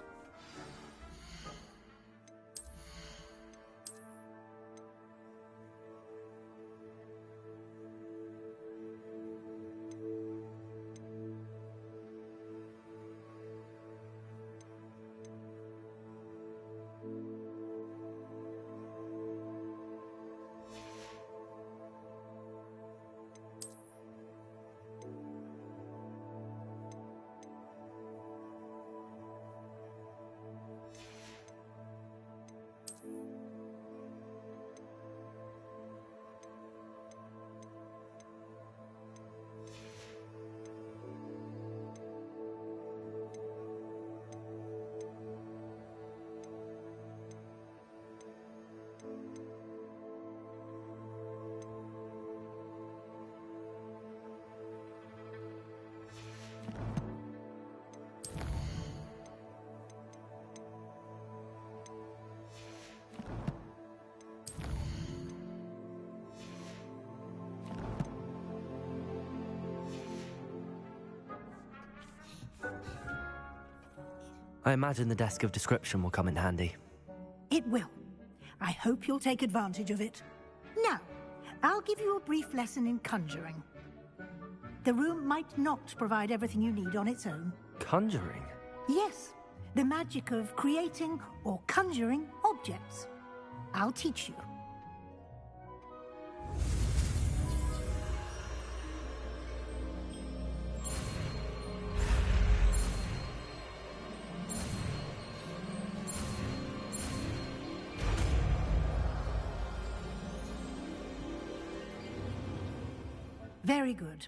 I imagine the desk of description will come in handy. It will. I hope you'll take advantage of it. Now, I'll give you a brief lesson in conjuring. The room might not provide everything you need on its own. Conjuring? Yes, the magic of creating or conjuring objects. I'll teach you. Very good.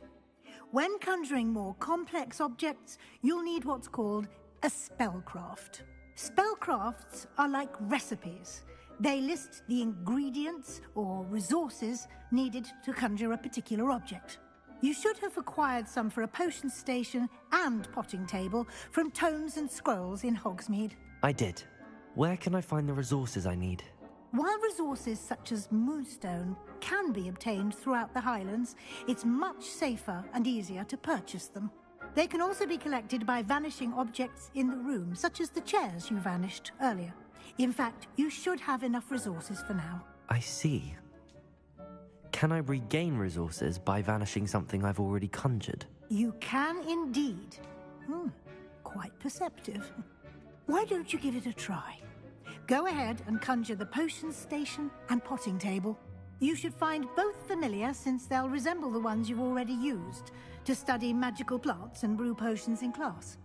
When conjuring more complex objects, you'll need what's called a spellcraft. Spellcrafts are like recipes. They list the ingredients or resources needed to conjure a particular object. You should have acquired some for a potion station and potting table from tomes and scrolls in Hogsmeade. I did. Where can I find the resources I need? While resources such as moonstone can be obtained throughout the Highlands, it's much safer and easier to purchase them. They can also be collected by vanishing objects in the room, such as the chairs you vanished earlier. In fact, you should have enough resources for now. I see. Can I regain resources by vanishing something I've already conjured? You can indeed. Quite perceptive. Why don't you give it a try? Go ahead and conjure the potion station and potting table. You should find both familiar, since they'll resemble the ones you've already used to study magical plants and brew potions in class.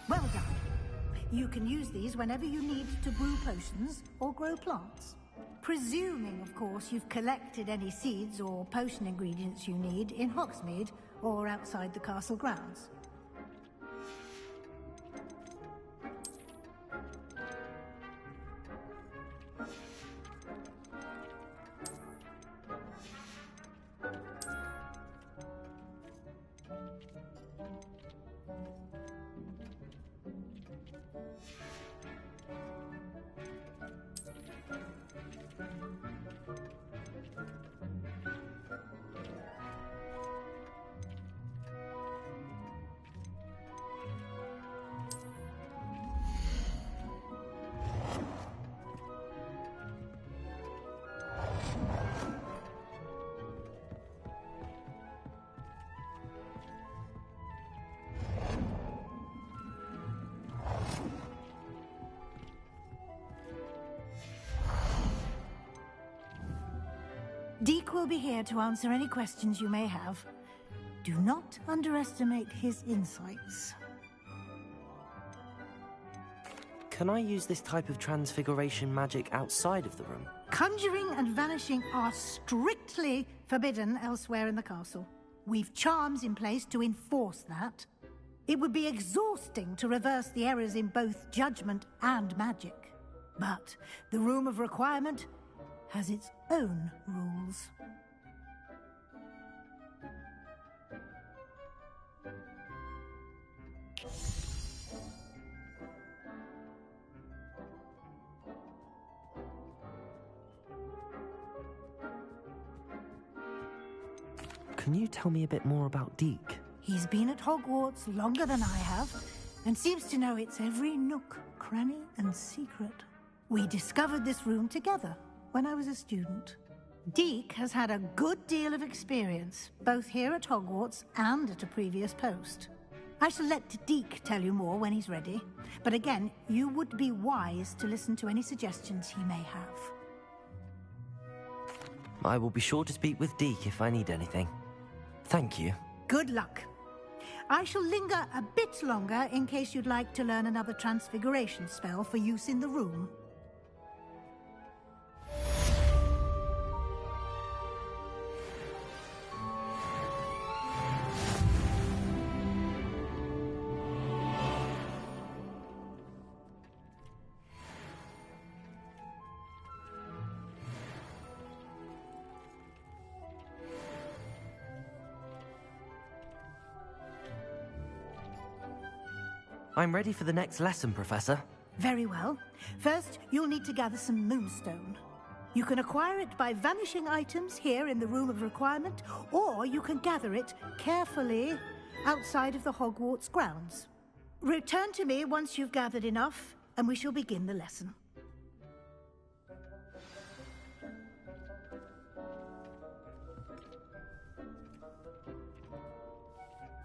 Well done. You can use these whenever you need to brew potions or grow plants. Presuming, of course, you've collected any seeds or potion ingredients you need in Hogsmeade or outside the castle grounds. Deke will be here to answer any questions you may have. Do not underestimate his insights. Can I use this type of transfiguration magic outside of the room? Conjuring and vanishing are strictly forbidden elsewhere in the castle. We've charms in place to enforce that. It would be exhausting to reverse the errors in both judgment and magic. But the Room of Requirement has its own rules. Can you tell me a bit more about Deke? He's been at Hogwarts longer than I have, and seems to know its every nook, cranny, and secret. We discovered this room together when I was a student. Deke has had a good deal of experience, both here at Hogwarts and at a previous post. I shall let Deke tell you more when he's ready, but again, you would be wise to listen to any suggestions he may have. I will be sure to speak with Deke if I need anything. Thank you. Good luck. I shall linger a bit longer in case you'd like to learn another transfiguration spell for use in the room. I'm ready for the next lesson, Professor. Very well. First, you'll need to gather some moonstone. You can acquire it by vanishing items here in the Room of Requirement, or you can gather it carefully outside of the Hogwarts grounds. Return to me once you've gathered enough, and we shall begin the lesson.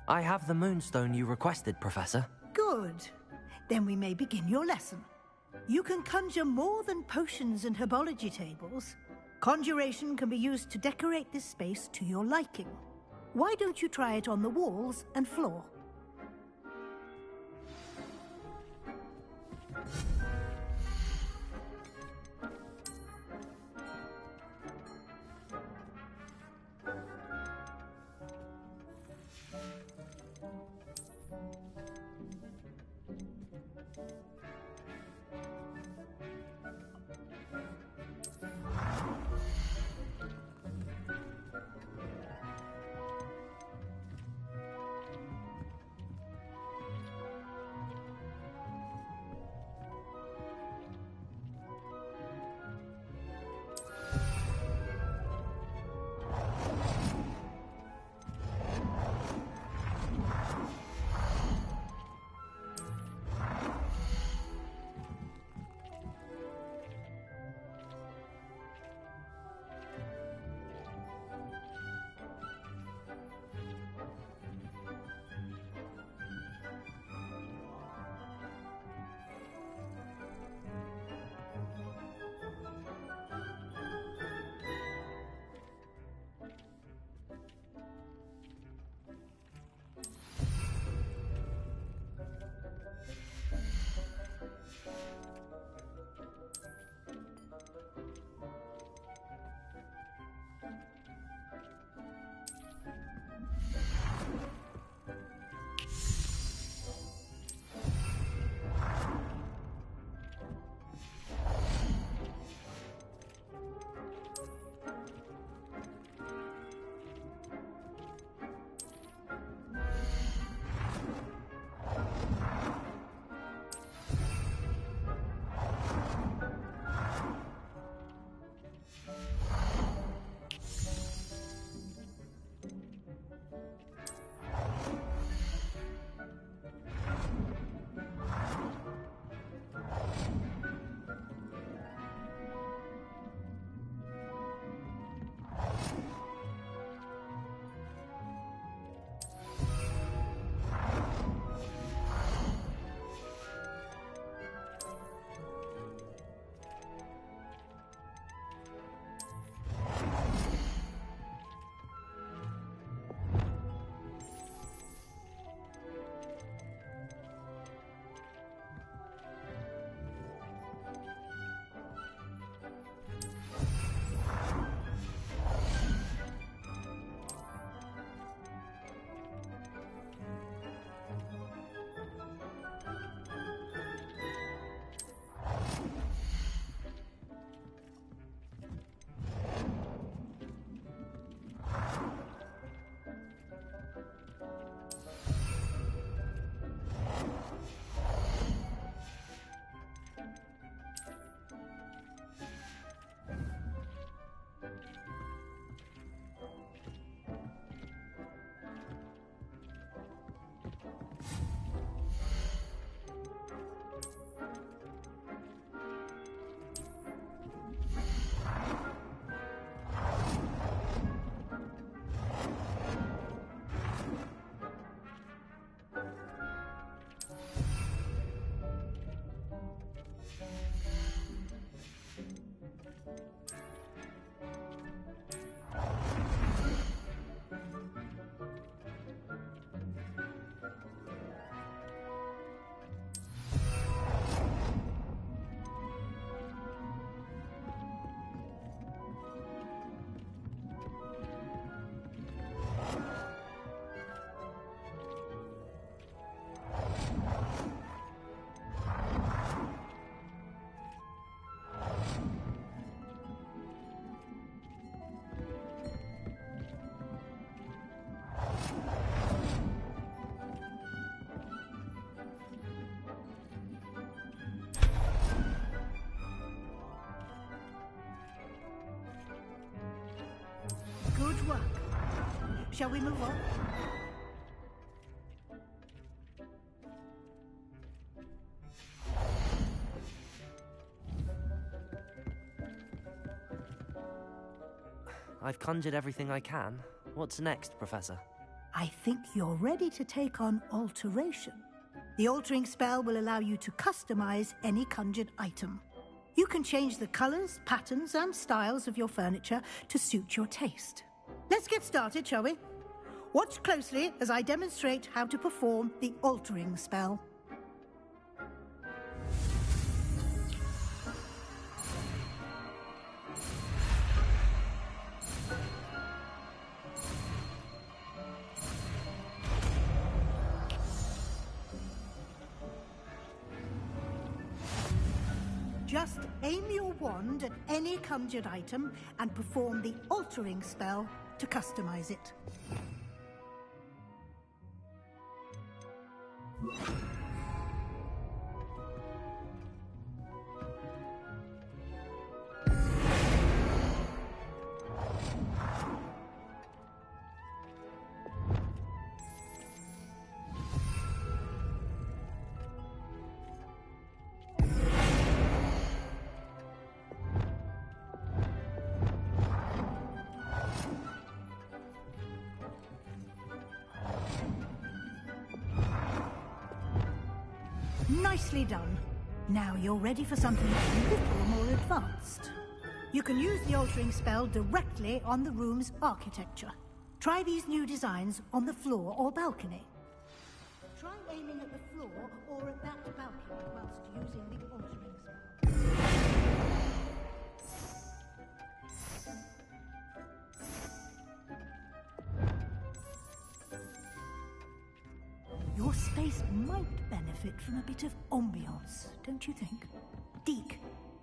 I have the moonstone you requested, Professor. Good. Then we may begin your lesson. You can conjure more than potions and herbology tables. Conjuration can be used to decorate this space to your liking. Why don't you try it on the walls and floor? Shall we move on? I've conjured everything I can. What's next, Professor? I think you're ready to take on alteration. The altering spell will allow you to customize any conjured item. You can change the colors, patterns, and styles of your furniture to suit your taste. Let's get started, shall we? Watch closely as I demonstrate how to perform the altering spell. Just aim your wand at any conjured item and perform the altering spell to customize it. Nicely done. Now you're ready for something a little more advanced. You can use the altering spell directly on the room's architecture. Try these new designs on the floor or balcony. Try aiming at the floor or at that balcony whilst using the altering spell. Your space might benefit from a bit of ambiance, don't you think? Deke,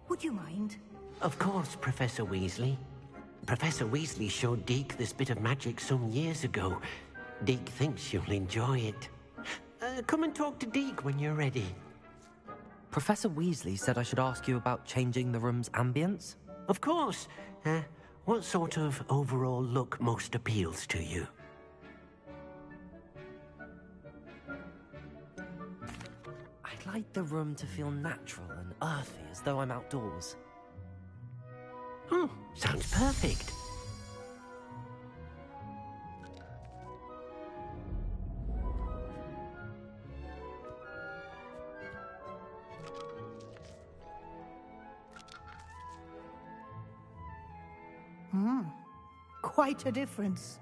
would you mind? Of course, Professor Weasley. Professor Weasley showed Deke this bit of magic some years ago. Deke thinks you'll enjoy it. Come and talk to Deke when you're ready. Professor Weasley said I should ask you about changing the room's ambience? Of course. What sort of overall look most appeals to you? I'd like the room to feel natural and earthy, as though I'm outdoors. Oh, sounds perfect. Quite a difference.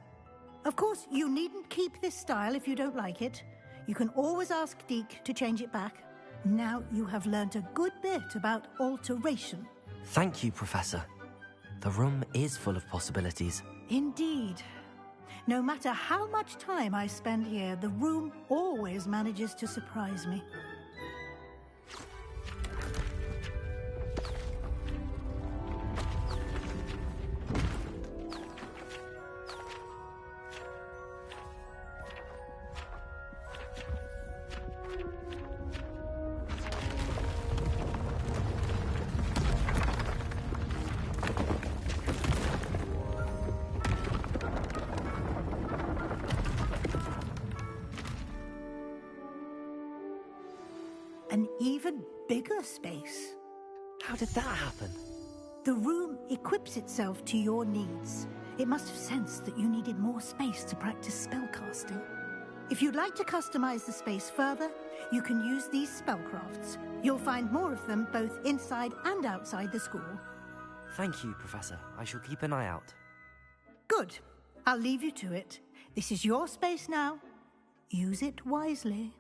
Of course, you needn't keep this style if you don't like it. You can always ask Deke to change it back. Now you have learnt a good bit about alteration. Thank you, Professor. The room is full of possibilities. Indeed. No matter how much time I spend here, the room always manages to surprise me. An even bigger space. How did that happen? The room equips itself to your needs. It must have sensed that you needed more space to practice spellcasting. If you'd like to customize the space further, you can use these spellcrafts. You'll find more of them both inside and outside the school. Thank you, Professor. I shall keep an eye out. Good. I'll leave you to it. This is your space now. Use it wisely.